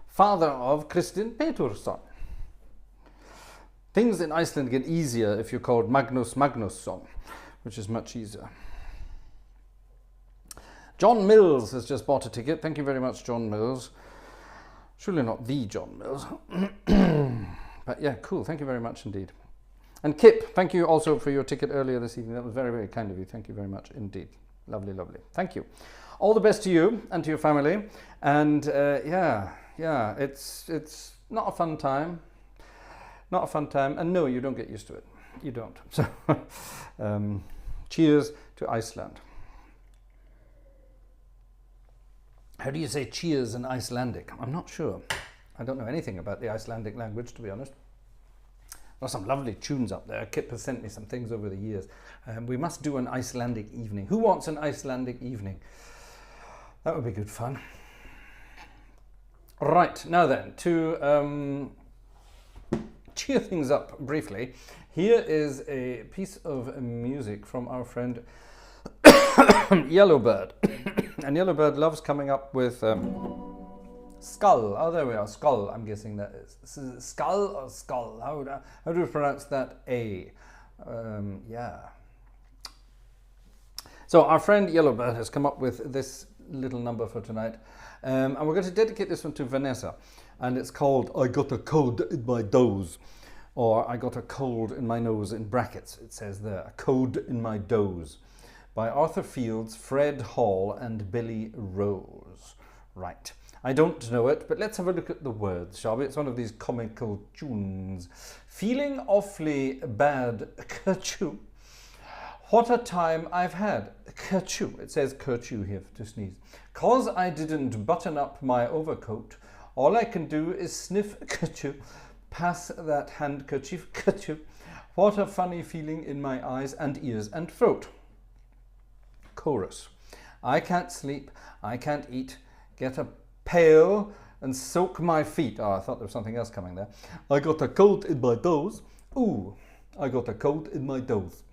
father of Kristin Petursson. Things in Iceland get easier if you're called Magnus Magnusson, which is much easier. John Mills has just bought a ticket. Thank you very much, John Mills. Surely not the John Mills. But yeah, cool. Thank you very much indeed. And Kip, thank you also for your ticket earlier this evening. That was very, very kind of you. Thank you very much indeed. Lovely, lovely. Thank you. All the best to you and to your family. And yeah, it's not a fun time. Not a fun time. And no, you don't get used to it. You don't. So cheers to Iceland. How do you say cheers in Icelandic? I'm not sure. I don't know anything about the Icelandic language, to be honest. There are some lovely tunes up there. Kip has sent me some things over the years. We must do an Icelandic evening. Who wants an Icelandic evening? That would be good fun. Right, now then, to cheer things up briefly, here is a piece of music from our friend Yellowbird. And Yellowbird loves coming up with skull. Oh, there we are. Skull, I'm guessing that is. This is skull or skull? How do we pronounce that A? Yeah. So our friend Yellowbird has come up with this little number for tonight. And we're going to dedicate this one to Vanessa. And it's called I Got a Cold in My Doze. Or I Got a Cold in My Nose in brackets. It says there, a cold in my doze. By Arthur Fields, Fred Hall and Billy Rose. Right. I don't know it, but let's have a look at the words, shall we? It's one of these comical tunes. Feeling awfully bad, kerchoo. What a time I've had, kerchoo. It says kerchoo here to sneeze. 'Cause I didn't button up my overcoat, all I can do is sniff, kerchoo. Pass that handkerchief, kerchoo. What a funny feeling in my eyes and ears and throat. Chorus. I can't sleep, I can't eat, get a pail and soak my feet. Oh, I thought there was something else coming there. I got a cold in my doze. Ooh, I got a cold in my doze.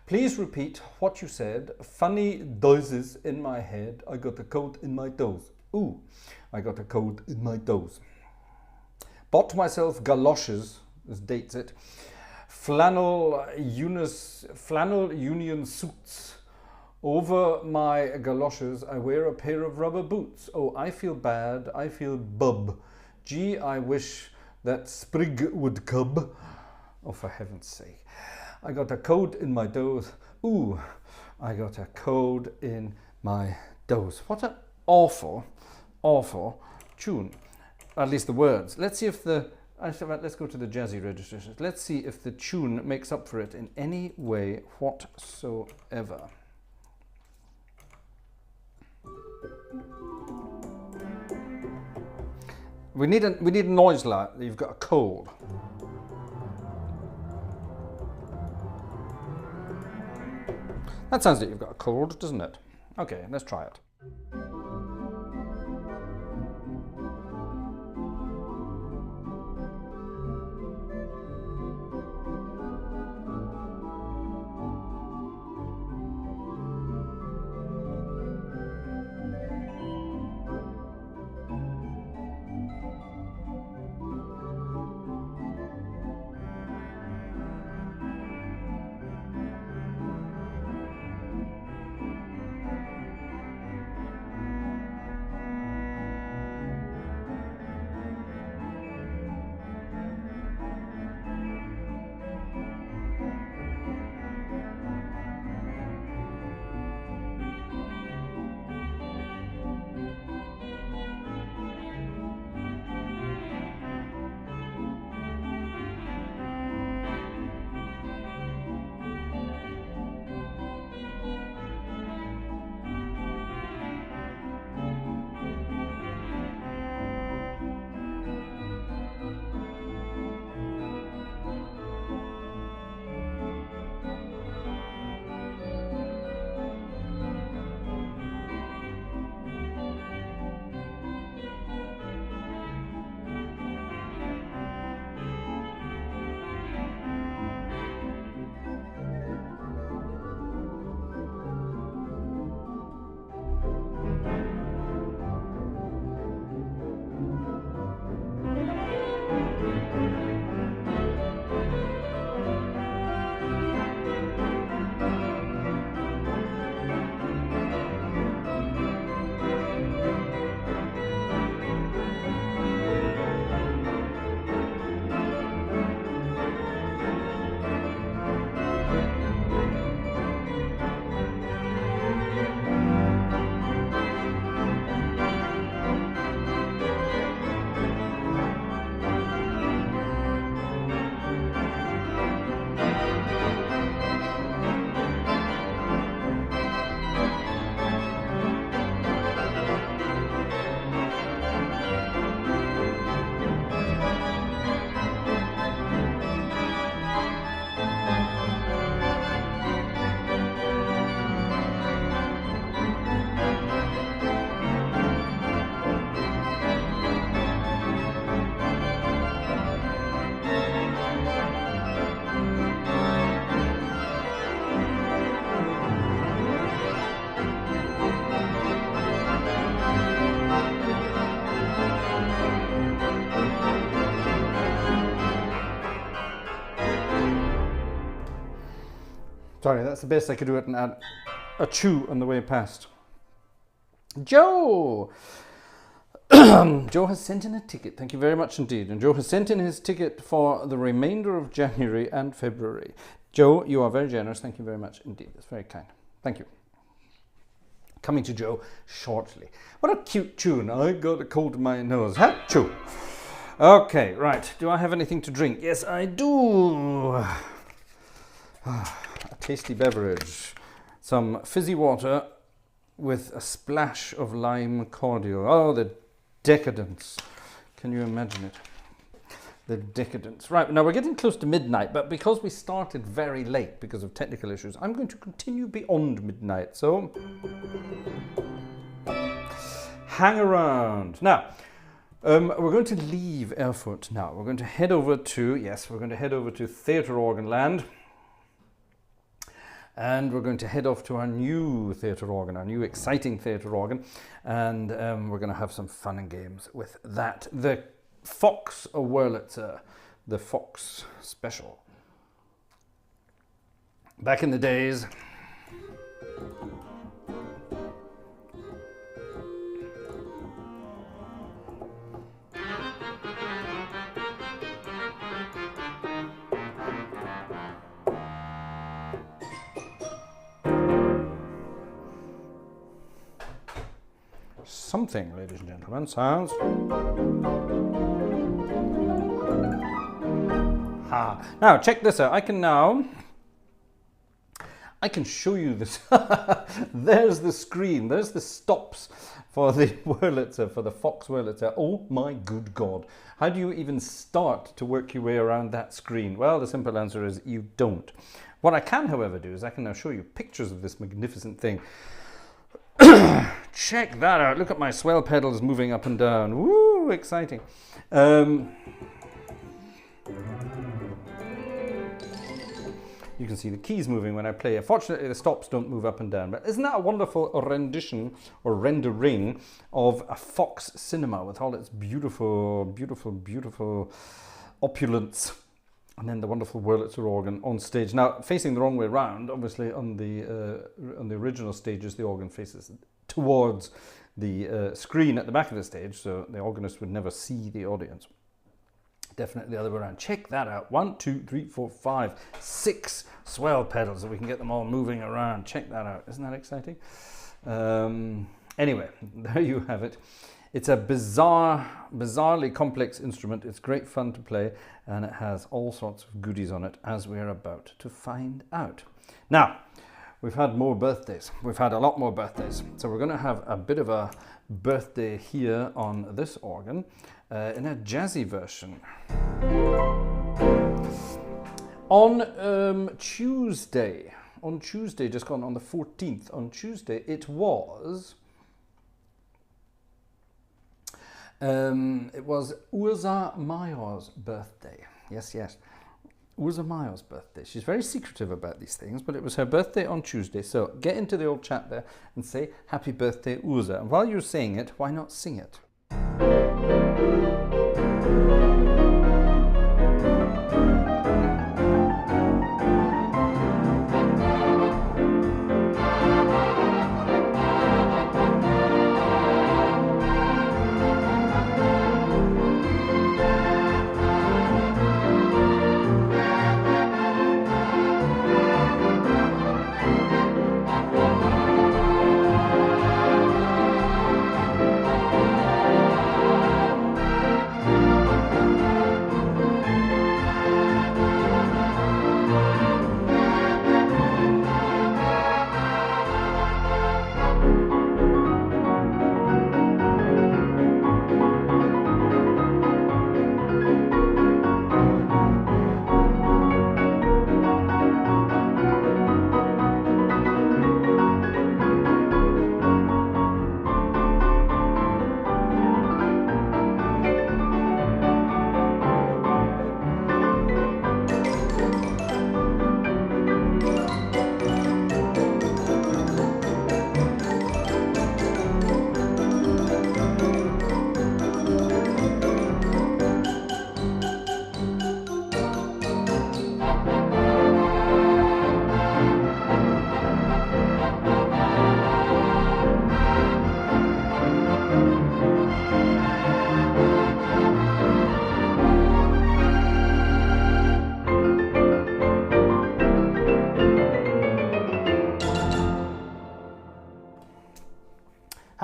Please repeat what you said. Funny dozes in my head. I got a cold in my doze. Ooh, I got a cold in my doze. Bought myself galoshes, this dates it. Flannel union suits. Over my galoshes, I wear a pair of rubber boots. Oh, I feel bad. I feel bub. Gee, I wish that sprig would come. Oh, for heaven's sake. I got a cold in my doze. Ooh, I got a cold in my doze. What an awful, awful tune. At least the words. Let's see if the... Let's go to the Jazzy registrations. Let's see if the tune makes up for it in any way whatsoever. We need a noise like that you've got a cold. That sounds like you've got a cold, doesn't it? Okay, let's try it. Sorry, that's the best I could do it and add a chew on the way past. Joe! Joe has sent in a ticket. Thank you very much indeed. And Joe has sent in his ticket for the remainder of January and February. Joe, you are very generous. Thank you very much indeed. That's very kind. Thank you. Coming to Joe shortly. What a cute tune. I got a cold in my nose. Achoo! Okay, right. Do I have anything to drink? Yes, I do. A tasty beverage. Some fizzy water with a splash of lime cordial. Oh, the decadence. Can you imagine it? The decadence. Right, now we're getting close to midnight, but because we started very late because of technical issues, I'm going to continue beyond midnight. So, hang around. Now, we're going to leave Erfurt now. We're going to head over to, yes, we're going to head over to Theatre Organ Land. And we're going to head off to our new theatre organ, our new exciting theatre organ. And we're going to have some fun and games with that. The Fox Wurlitzer, the Fox Special. Back in the days, something, ladies and gentlemen, sounds. Now check this out. I can show you this. There's the screen. There's the stops for the Wurlitzer, for the Fox Wurlitzer. Oh my good God. How do you even start to work your way around that screen? Well, the simple answer is you don't. What I can, however, do is I can now show you pictures of this magnificent thing. Check that out. Look at my swell pedals moving up and down. Woo, exciting. You can see the keys moving when I play. Fortunately, the stops don't move up and down. But isn't that a wonderful rendition or rendering of a Fox cinema with all its beautiful, beautiful, beautiful opulence? And then the wonderful Wurlitzer organ on stage. Now, facing the wrong way round, obviously on the original stages, the organ faces towards the screen at the back of the stage, so the organist would never see the audience. Definitely the other way around. Check that out. 1, 2, 3, 4, 5, 6 swell pedals, so we can get them all moving around. Check that out. Isn't that exciting? Anyway, there you have it. It's a bizarrely complex instrument. It's great fun to play, and it has all sorts of goodies on it, as we're about to find out. Now, we've had more birthdays. We've had a lot more birthdays. So we're going to have a bit of a birthday here on this organ in a jazzy version. On Tuesday, just gone on the 14th, on Tuesday, it was Ursa Mayer's birthday. Yes, yes. Ursa Mayer's birthday. She's very secretive about these things, but it was her birthday on Tuesday. So get into the old chat there and say, happy birthday, Ursa. And while you're saying it, why not sing it?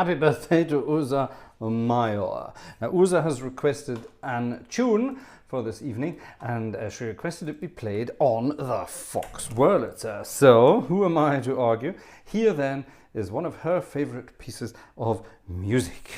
Happy birthday to Uza Mayor. Now, Uza has requested a tune for this evening, and she requested it be played on the Fox Wurlitzer. So, who am I to argue? Here then is one of her favorite pieces of music.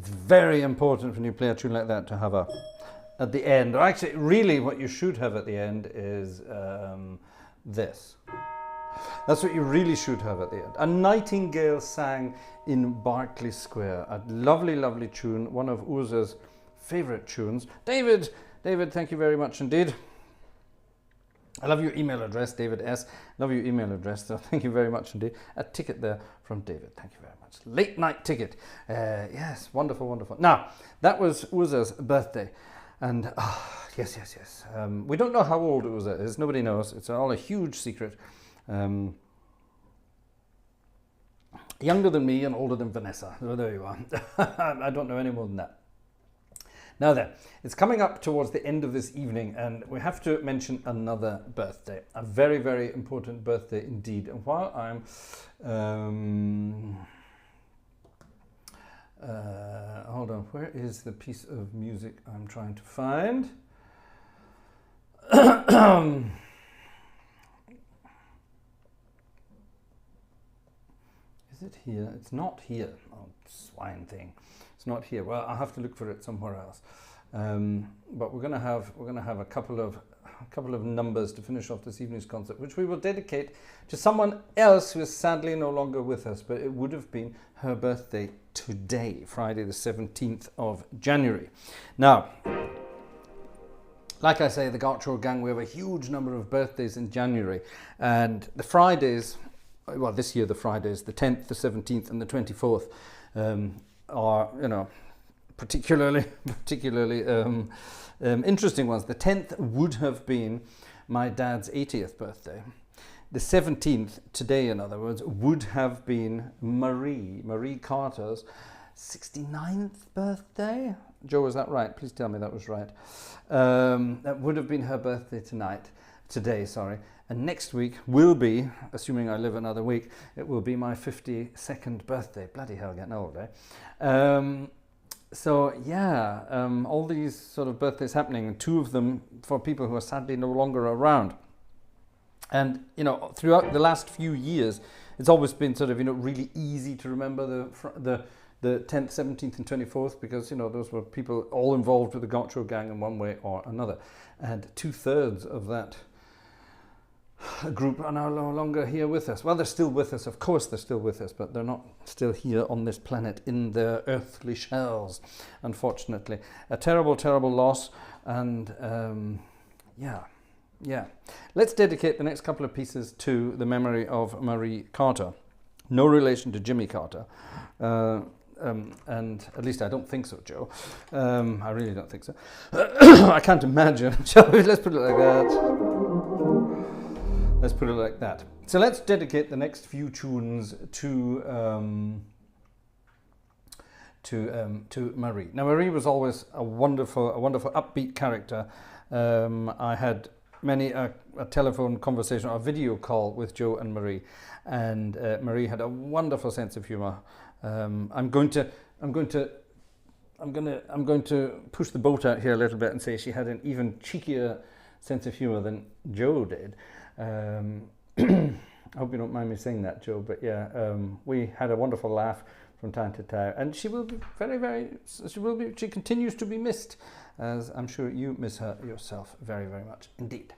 It's very important when you play a tune like that to have a, at the end, or actually really what you should have at the end is this. That's what you really should have at the end. A Nightingale Sang in Berkeley Square. A lovely, lovely tune, one of Urza's favourite tunes. David, thank you very much indeed. I love your email address, David S. Love your email address, so thank you very much indeed. A ticket there from David, thank you very much. Late night ticket. Yes, wonderful, wonderful. Now, that was Urza's birthday. And yes. We don't know how old Urza is. Nobody knows. It's all a huge secret. Younger than me and older than Vanessa. So there you are. I don't know any more than that. Now then, it's coming up towards the end of this evening, and we have to mention another birthday. A very, very important birthday indeed. And while I'm hold on, where is the piece of music I'm trying to find? Is it here? It's not here. Oh, swine thing. It's not here. Well, I'll have to look for it somewhere else. But we're going to have a couple of numbers to finish off this evening's concert, which we will dedicate to someone else who is sadly no longer with us. But it would have been her birthday today, Friday the 17th of January. Now, like I say, the Gartshore gang, we have a huge number of birthdays in January, and the Fridays, well, this year the Fridays, the 10th, the 17th, and the 24th. Are, you know, particularly interesting ones. The 10th would have been my dad's 80th birthday. The 17th, today in other words, would have been Marie Carter's 69th birthday. Joe, is that right? Please tell me that was right. That would have been her birthday today, sorry. And next week will be, assuming I live another week, it will be my 52nd birthday. Bloody hell, getting old, eh? So yeah, all these sort of birthdays happening, and two of them for people who are sadly no longer around. And, you know, throughout the last few years, it's always been sort of, you know, really easy to remember the 10th, 17th and 24th, because, you know, those were people all involved with the Gartshore gang in one way or another. And 2/3 of that group are now no longer here with us. Well, they're still with us, of course they're still with us, but they're not still here on this planet in their earthly shells, unfortunately. A terrible, terrible loss, and yeah. Let's dedicate the next couple of pieces to the memory of Marie Carter. No relation to Jimmy Carter, and at least I don't think so, Joe. I really don't think so. I can't imagine. Shall we? Let's put it like that. Let's put it like that. So let's dedicate the next few tunes to Marie. Now, Marie was always a wonderful upbeat character. I had many a telephone conversation or a video call with Joe and Marie, and Marie had a wonderful sense of humor. I'm going to push the boat out here a little bit and say she had an even cheekier sense of humor than Joe did. I hope you don't mind me saying that, Joe, but yeah, we had a wonderful laugh from time to time, and she will be she continues to be missed, as I'm sure you miss her yourself very, very much indeed.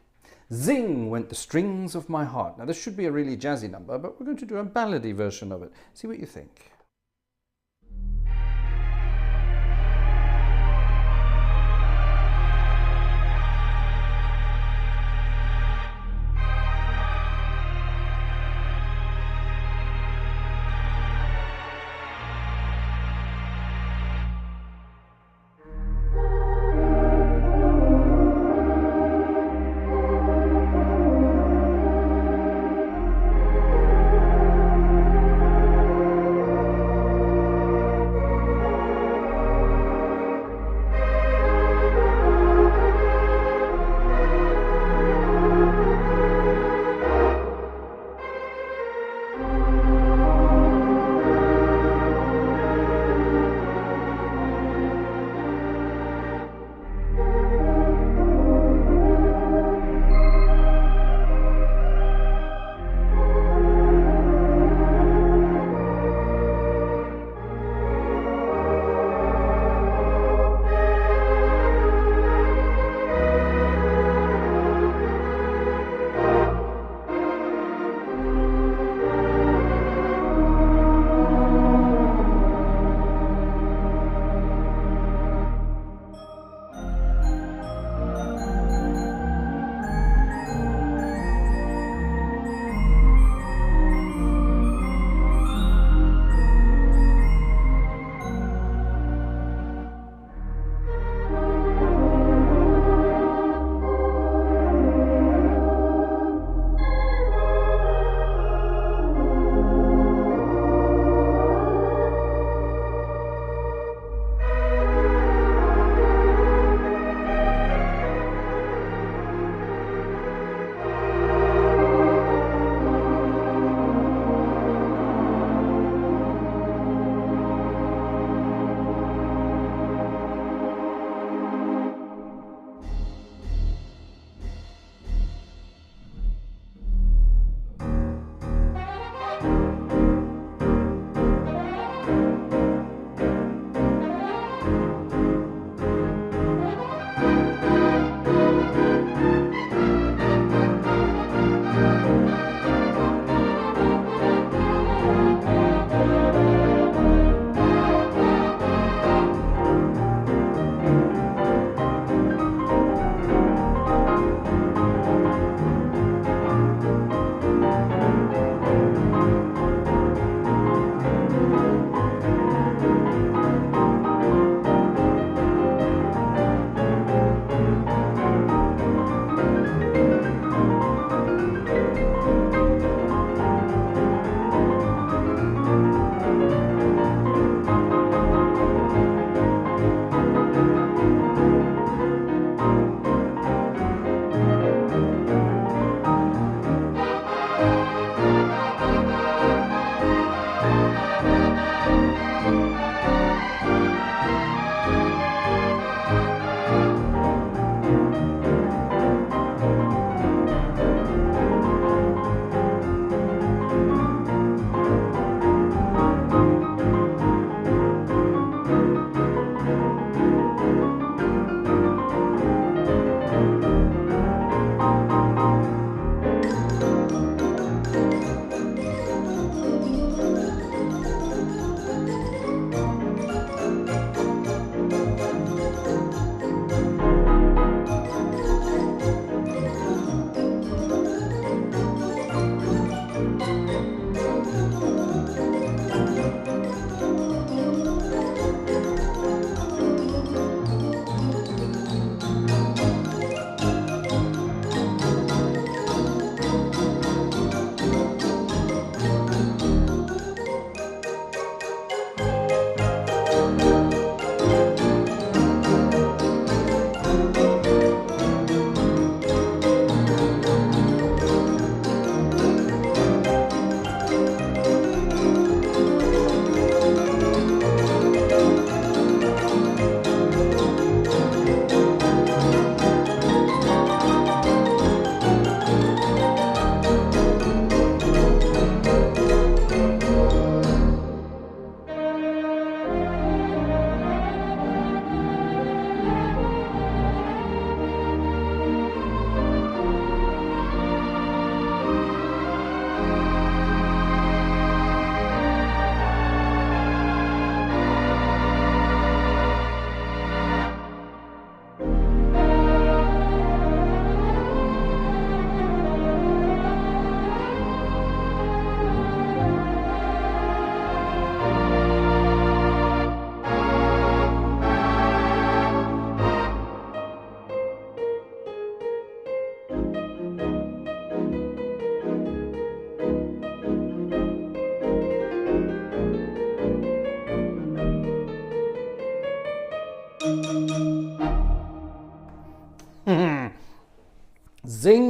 Zing went the strings of my heart. Now this should be a really jazzy number, but we're going to do a ballady version of it. See what you think.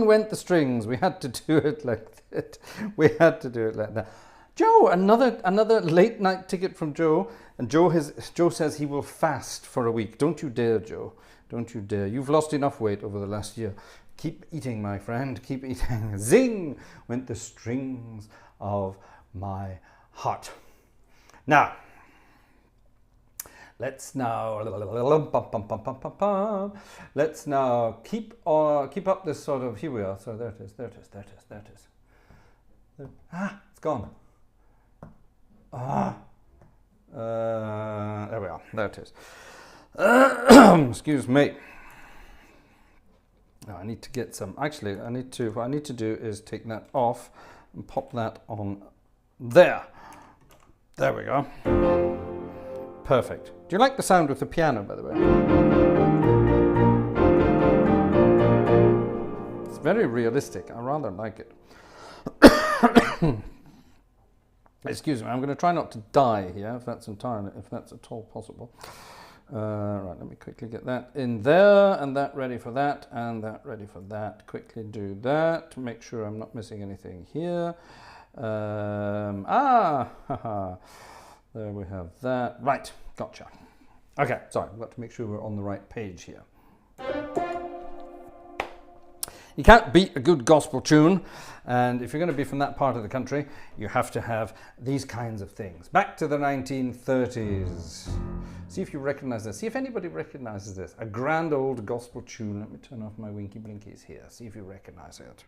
Zing went the strings. We had to do it like that. We had to do it like that. Joe, another late night ticket from Joe. And Joe says he will fast for a week. Don't you dare, Joe. Don't you dare. You've lost enough weight over the last year. Keep eating, my friend. Keep eating. Zing went the strings of my heart. Now, let's now keep up this sort of, here we are. So there it is. It's gone. There we are. There it is. Excuse me. Now I need to get some. Actually, what I need to do is take that off and pop that on there. There we go. Perfect. Do you like the sound of the piano, by the way? It's very realistic. I rather like it. Excuse me. I'm going to try not to die here, if that's at all possible. Right, let me quickly get that in there, and that ready for that, and that ready for that. Quickly do that. Make sure I'm not missing anything here. There we have that. Right, gotcha. Okay, sorry, I've got to make sure we're on the right page here. You can't beat a good gospel tune, and if you're going to be from that part of the country, you have to have these kinds of things. Back to the 1930s. See if you recognize this. See if anybody recognizes this. A grand old gospel tune. Let me turn off my winky blinkies here. See if you recognize it.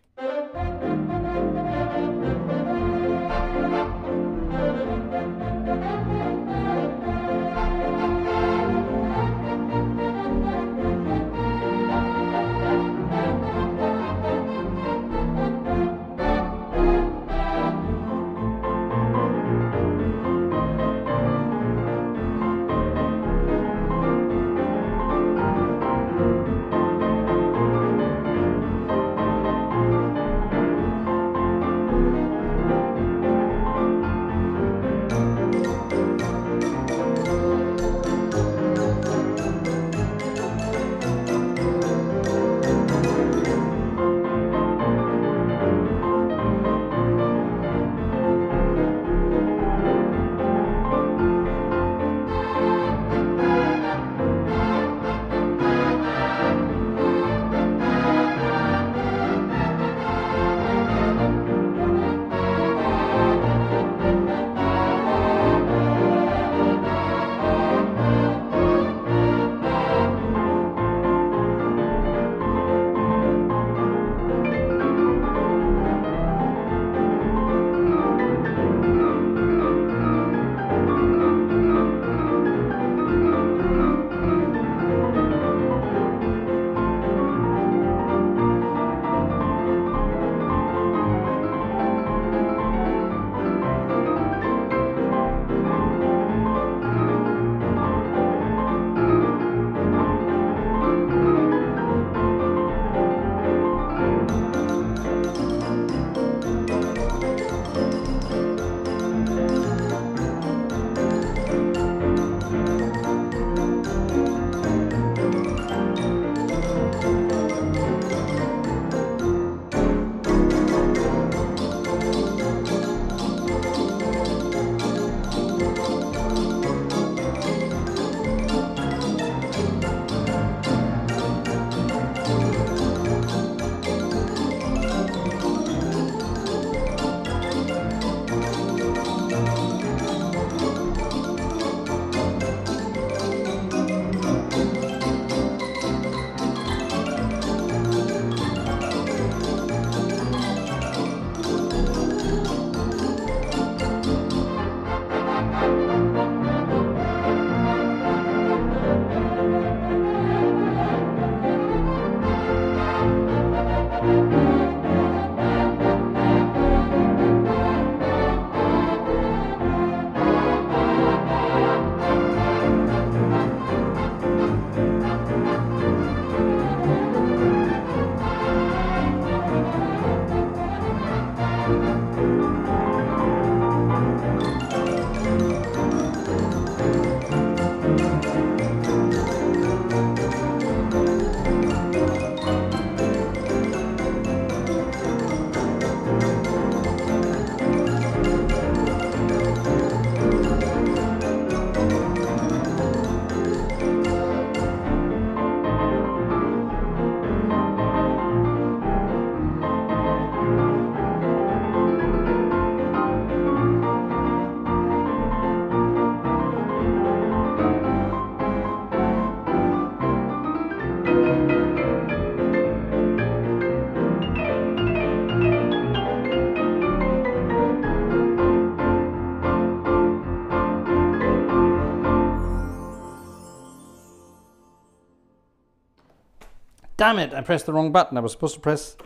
Damn it, I pressed the wrong button. I was supposed to press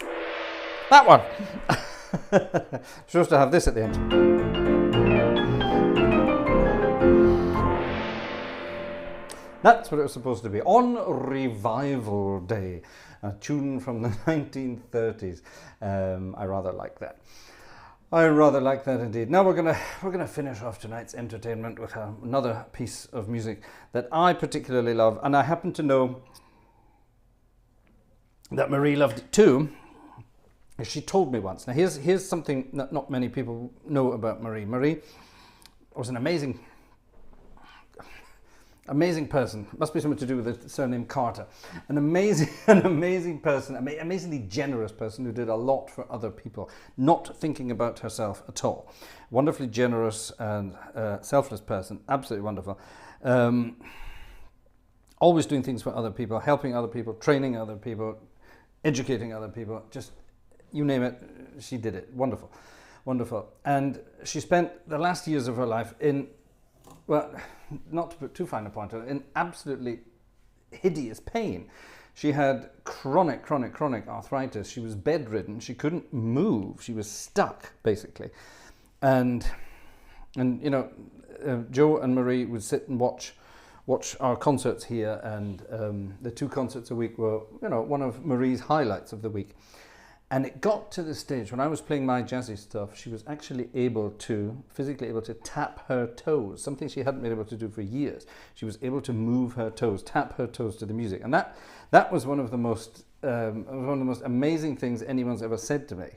that one. Supposed to have this at the end. That's what it was supposed to be. On Revival Day, a tune from the 1930s. I rather like that. I rather like that indeed. Now we're gonna finish off tonight's entertainment with another piece of music that I particularly love, and I happen to know that Marie loved it too. She told me once. Now here's something that not many people know about Marie. Marie was an amazing person. Must be something to do with the surname Carter. An amazing person, amazingly generous person who did a lot for other people, not thinking about herself at all. Wonderfully generous and selfless person, absolutely wonderful. Always doing things for other people, helping other people, training other people, educating other people, just you name it, she did it. Wonderful, wonderful. And she spent the last years of her life in, well, not to put too fine a point on it, in absolutely hideous pain. She had chronic arthritis. She was bedridden. She couldn't move. She was stuck, basically. And you know, Joe and Marie would sit and watch our concerts here, and the 2 concerts a week were, you know, one of Marie's highlights of the week. And it got to the stage when I was playing my jazzy stuff, she was actually physically able to tap her toes, something she hadn't been able to do for years. She was able to move her toes, tap her toes to the music. And that was one of the most amazing things anyone's ever said to me.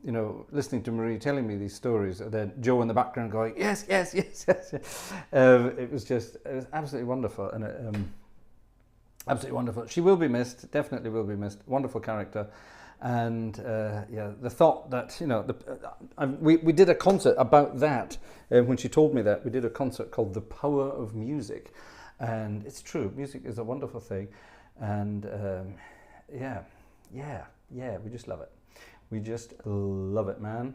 You know, listening to Marie telling me these stories, and then Joe in the background going, yes. It was absolutely wonderful. And absolutely wonderful. She will be missed, definitely will be missed. Wonderful character. And yeah, the thought that, you know, we did a concert about that when she told me that. We did a concert called The Power of Music. And it's true, music is a wonderful thing. And yeah, we just love it. We just love it, man.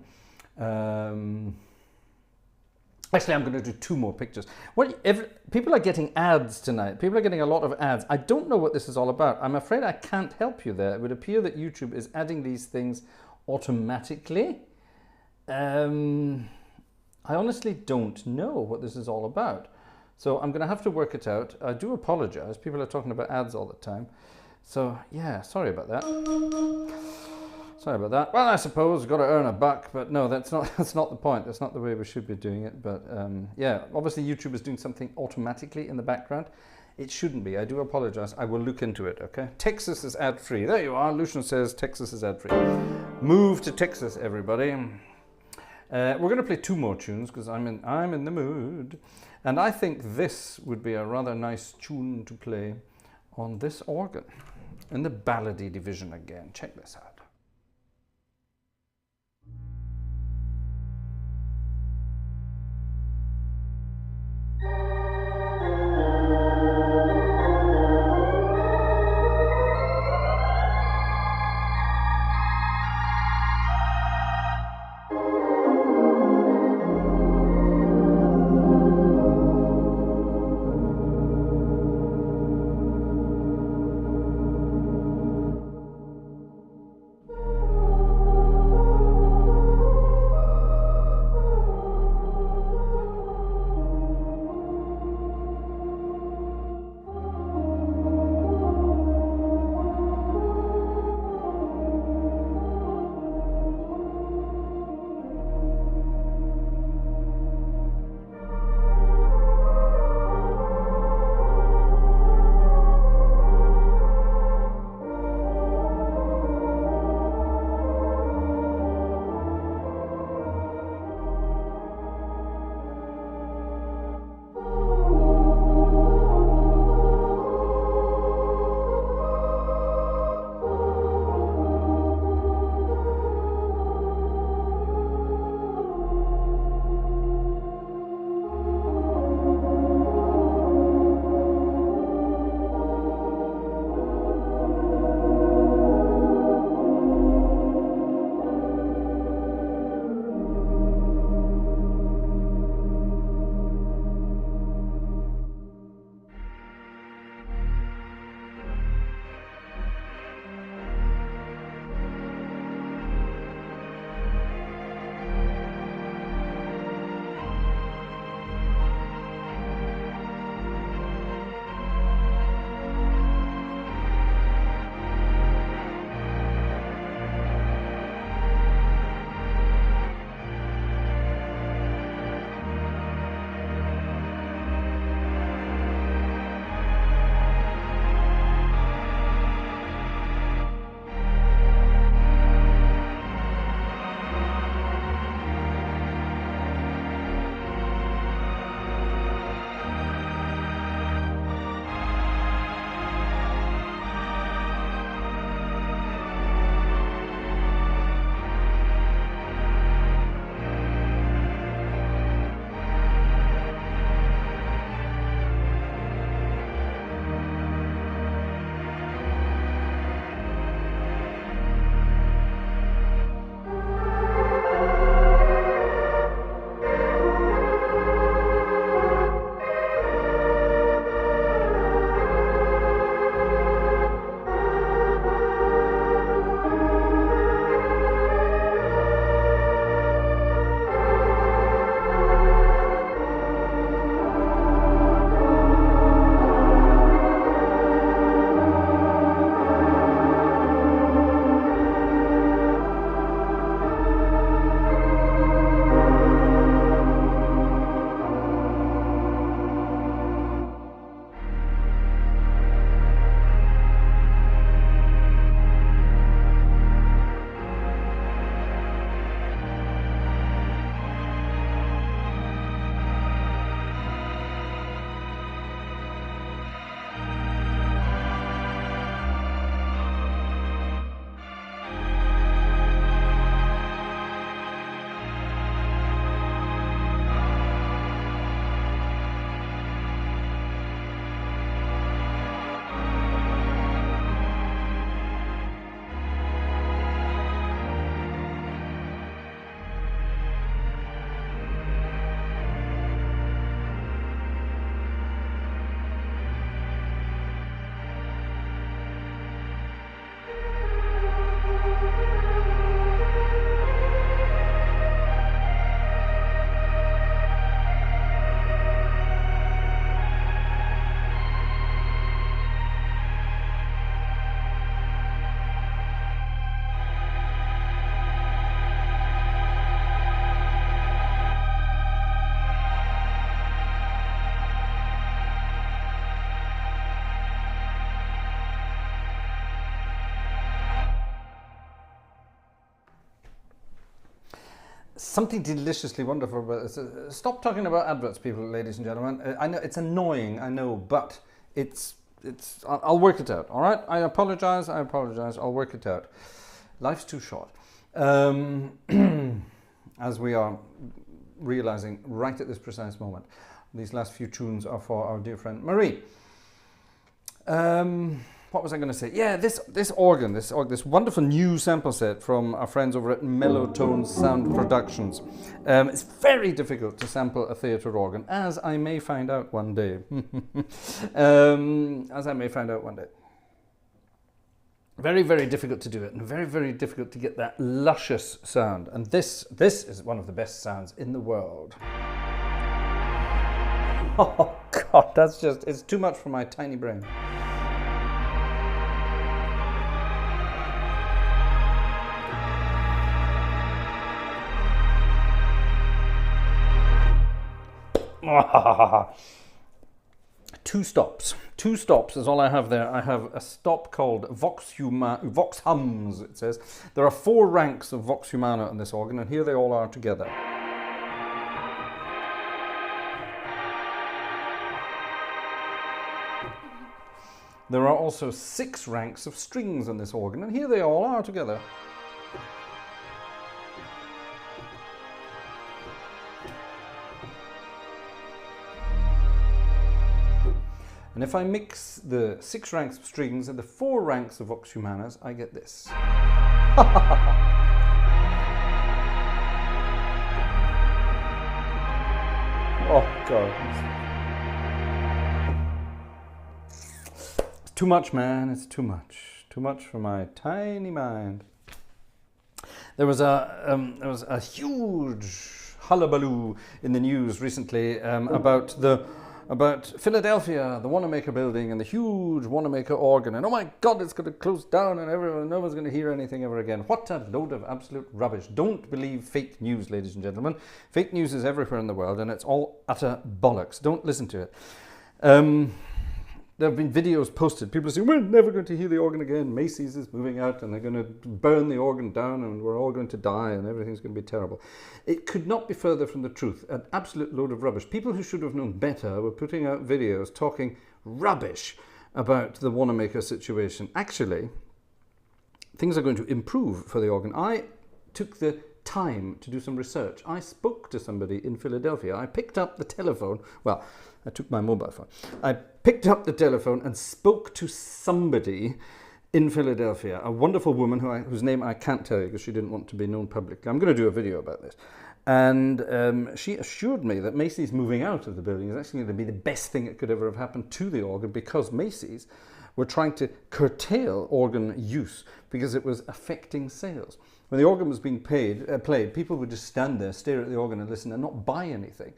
Actually, I'm going to do 2 more pictures. People are getting ads tonight. People are getting a lot of ads. I don't know what this is all about. I'm afraid I can't help you there. It would appear that YouTube is adding these things automatically. I honestly don't know what this is all about. So I'm going to have to work it out. I do apologize. People are talking about ads all the time. So yeah, sorry about that. Sorry about that. Well, I suppose got to earn a buck, but no, that's not the point. That's not the way we should be doing it. But yeah, obviously YouTube is doing something automatically in the background. It shouldn't be. I do apologize. I will look into it, okay? Texas is ad-free. There you are. Lucian says Texas is ad-free. Move to Texas, everybody. We're going to play 2 more tunes because I'm in the mood. And I think this would be a rather nice tune to play on this organ in the ballady division again. Check this out. something deliciously wonderful about this. Stop talking about adverts, people, ladies and gentlemen. I know it's annoying, I know, but I'll work it out, all right? I apologize, I'll work it out. Life's too short. As we are realizing right at this precise moment. These last few tunes are for our dear friend Marie. What was I going to say? Yeah, this organ, this wonderful new sample set from our friends over at Mellowtone Sound Productions. It's very difficult to sample a theatre organ, as I may find out one day. Very, very difficult to do it, and very, very difficult to get that luscious sound. And this is one of the best sounds in the world. Oh God, it's too much for my tiny brain. Two stops is all I have there. I have a stop called Vox Hums, it says. There are 4 ranks of Vox Humana on this organ, and here they all are together. There are also 6 ranks of strings on this organ, and here they all are together. And if I mix the 6 ranks of strings and the 4 ranks of Vox Humanas, I get this. Oh God. It's too much, man, it's too much. Too much for my tiny mind. There was a huge hullabaloo in the news recently about Philadelphia, the Wanamaker building, and the huge Wanamaker organ, and oh my God, it's going to close down, and no one's going to hear anything ever again. What a load of absolute rubbish. Don't believe fake news, ladies and gentlemen. Fake news is everywhere in the world, and it's all utter bollocks. Don't listen to it. There have been videos posted. People are saying, we're never going to hear the organ again. Macy's is moving out and they're going to burn the organ down and we're all going to die and everything's going to be terrible. It could not be further from the truth. An absolute load of rubbish. People who should have known better were putting out videos talking rubbish about the Wanamaker situation. Actually, things are going to improve for the organ. I took the time to do some research. I spoke to somebody in Philadelphia. I picked up the telephone. Well, I took my mobile phone. I picked up the telephone and spoke to somebody in Philadelphia, a wonderful woman whose name I can't tell you because she didn't want to be known publicly. I'm going to do a video about this. And she assured me that Macy's moving out of the building is actually going to be the best thing that could ever have happened to the organ, because Macy's were trying to curtail organ use because it was affecting sales. When the organ was being played, people would just stand there, stare at the organ and listen and not buy anything.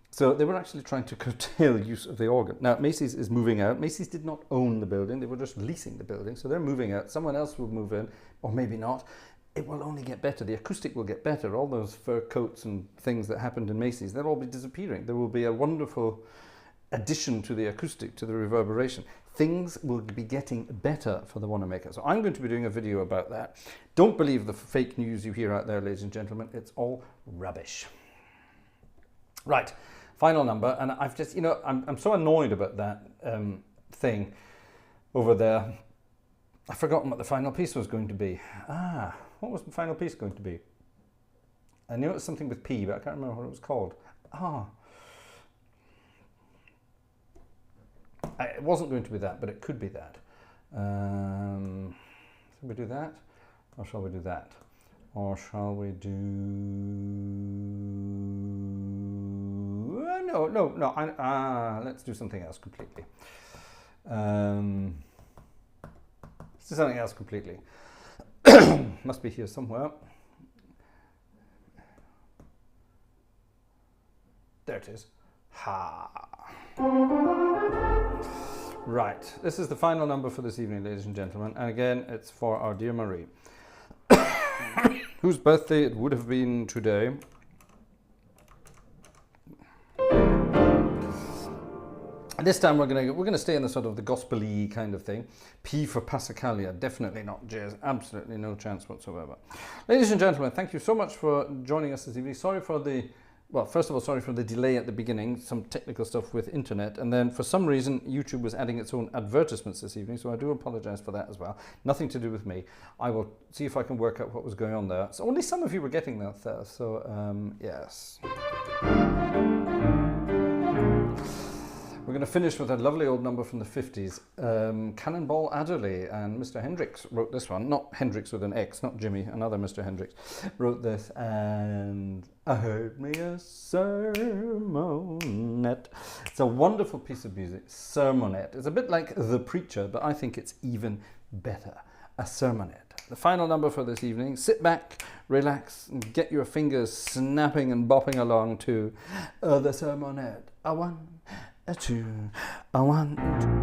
So they were actually trying to curtail use of the organ. Now, Macy's is moving out. Macy's did not own the building. They were just leasing the building. So they're moving out. Someone else will move in, or maybe not. It will only get better. The acoustic will get better. All those fur coats and things that happened in Macy's, they'll all be disappearing. There will be a wonderful addition to the acoustic, to the reverberation. Things will be getting better for the Wanamaker. So I'm going to be doing a video about that. Don't believe the fake news you hear out there, ladies and gentlemen. It's all rubbish. Right. Final number, and I've just, you know, I'm so annoyed about that thing over there. I've forgotten what the final piece was going to be. What was the final piece going to be? I knew it was something with P, but I can't remember what it was called. It wasn't going to be that, but it could be that. Shall we do that? Or shall we do that? Or shall we do... No. Let's do something else completely. Let's do something else completely. Must be here somewhere. There it is. Right. This is the final number for this evening, ladies and gentlemen. And again, it's for our dear Marie, whose birthday it would have been today. This time we're gonna stay in the sort of the gospel-y kind of thing. P for Passacaglia, definitely not jazz, absolutely no chance whatsoever. Ladies and gentlemen, thank you so much for joining us this evening. Sorry for the, well, first of all, sorry for the delay at the beginning, some technical stuff with internet, and then for some reason YouTube was adding its own advertisements this evening, so I do apologize for that as well. Nothing to do with me. I will see if I can work out what was going on there. So only some of you were getting that there, so yes. We're going to finish with a lovely old number from the 50s, Cannonball Adderley, and Mr. Hendrix wrote this one. Not Hendrix with an X, not Jimmy, another Mr. Hendrix wrote this, and I heard me a sermonette. It's a wonderful piece of music, sermonette. It's a bit like The Preacher, but I think it's even better, a sermonette. The final number for this evening. Sit back, relax, and get your fingers snapping and bopping along to the sermonette. A one, a two, a one, two.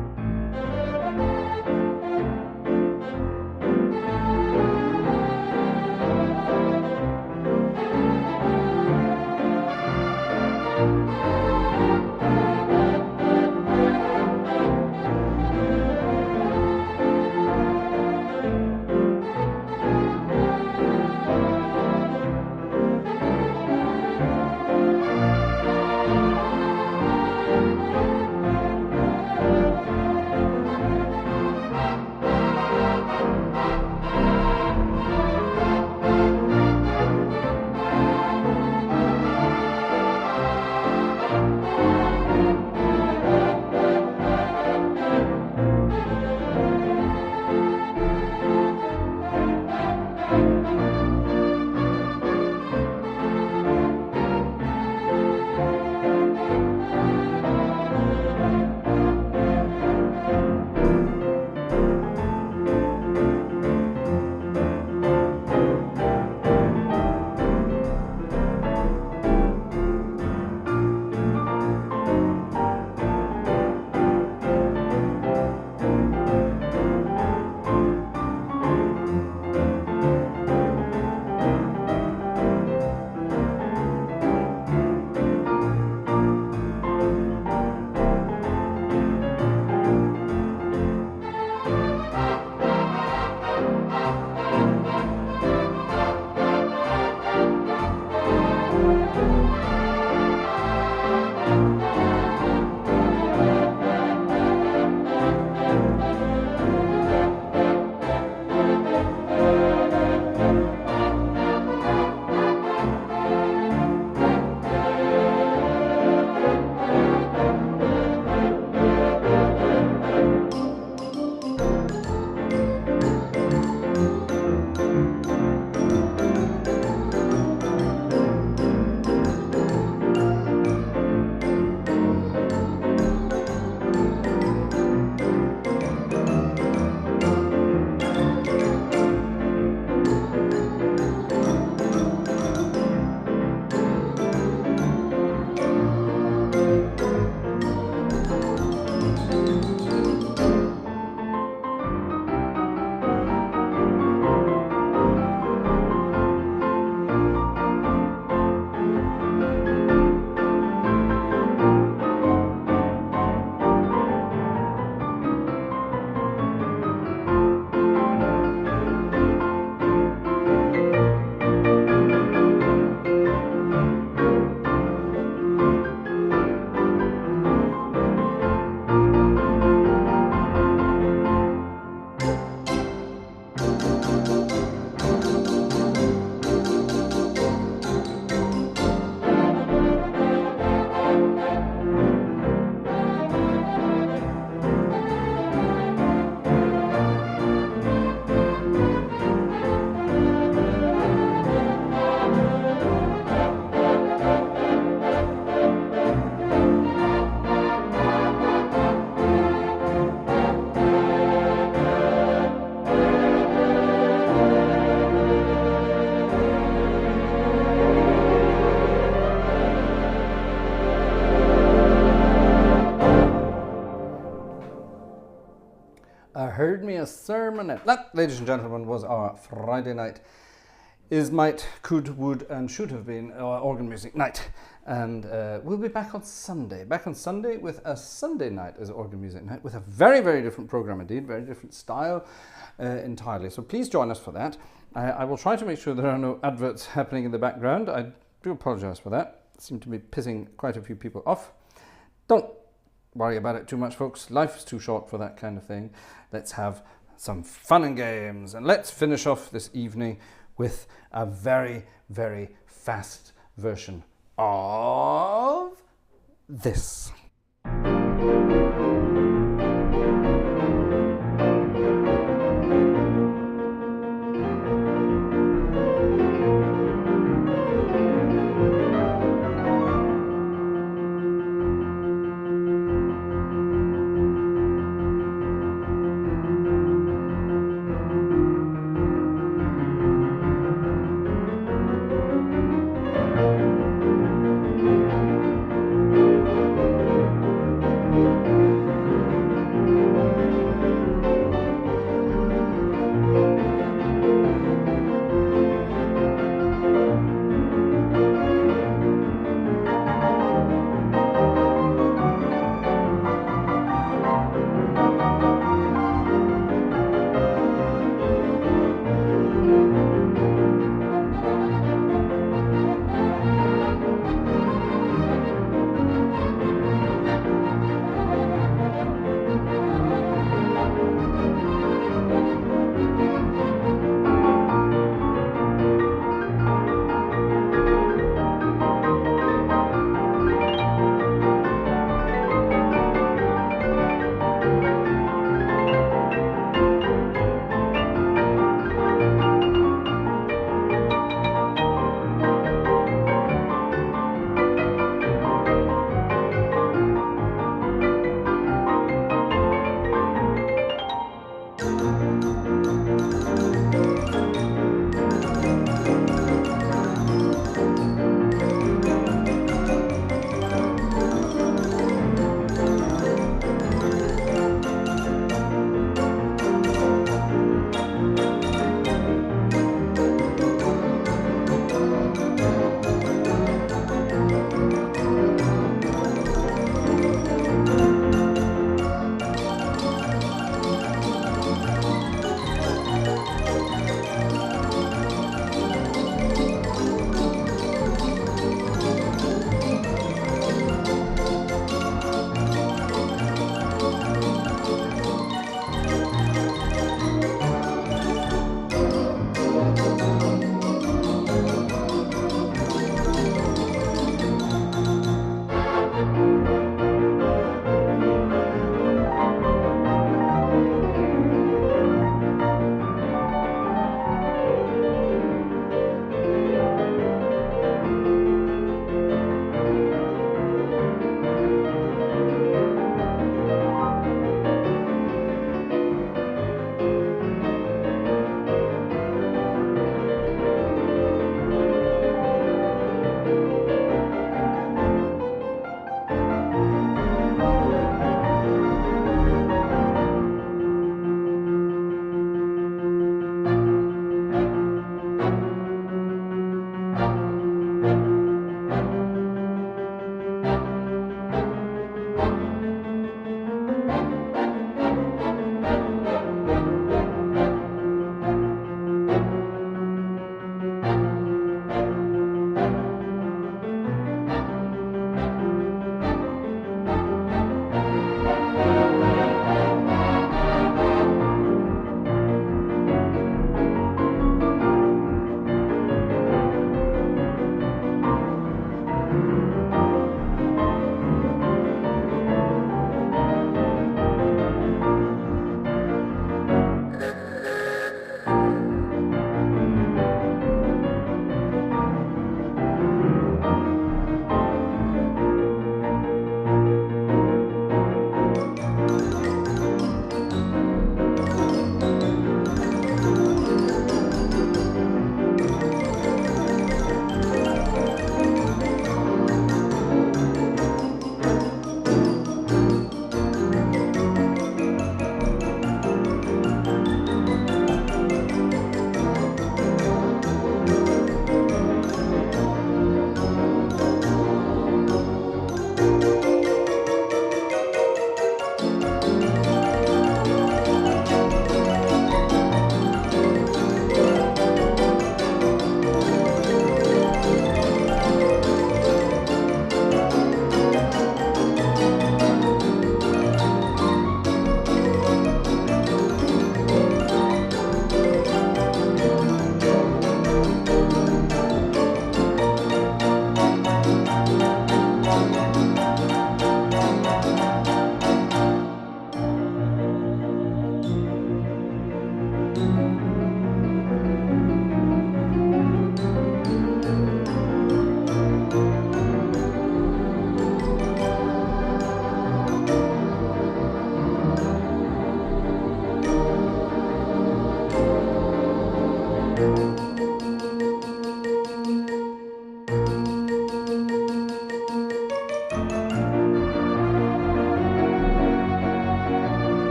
Heard me a sermonette. That, ladies and gentlemen, was our Friday night is, might, could, would, and should have been our organ music night. And we'll be back on Sunday. Back on Sunday with a Sunday night as organ music night, with a very, very different program indeed, very different style entirely. So please join us for that. I will try to make sure there are no adverts happening in the background. I do apologise for that. Seem to be pissing quite a few people off. Don't worry about it too much, folks. Life is too short for that kind of thing. Let's have some fun and games, and let's finish off this evening with a very, very fast version of this.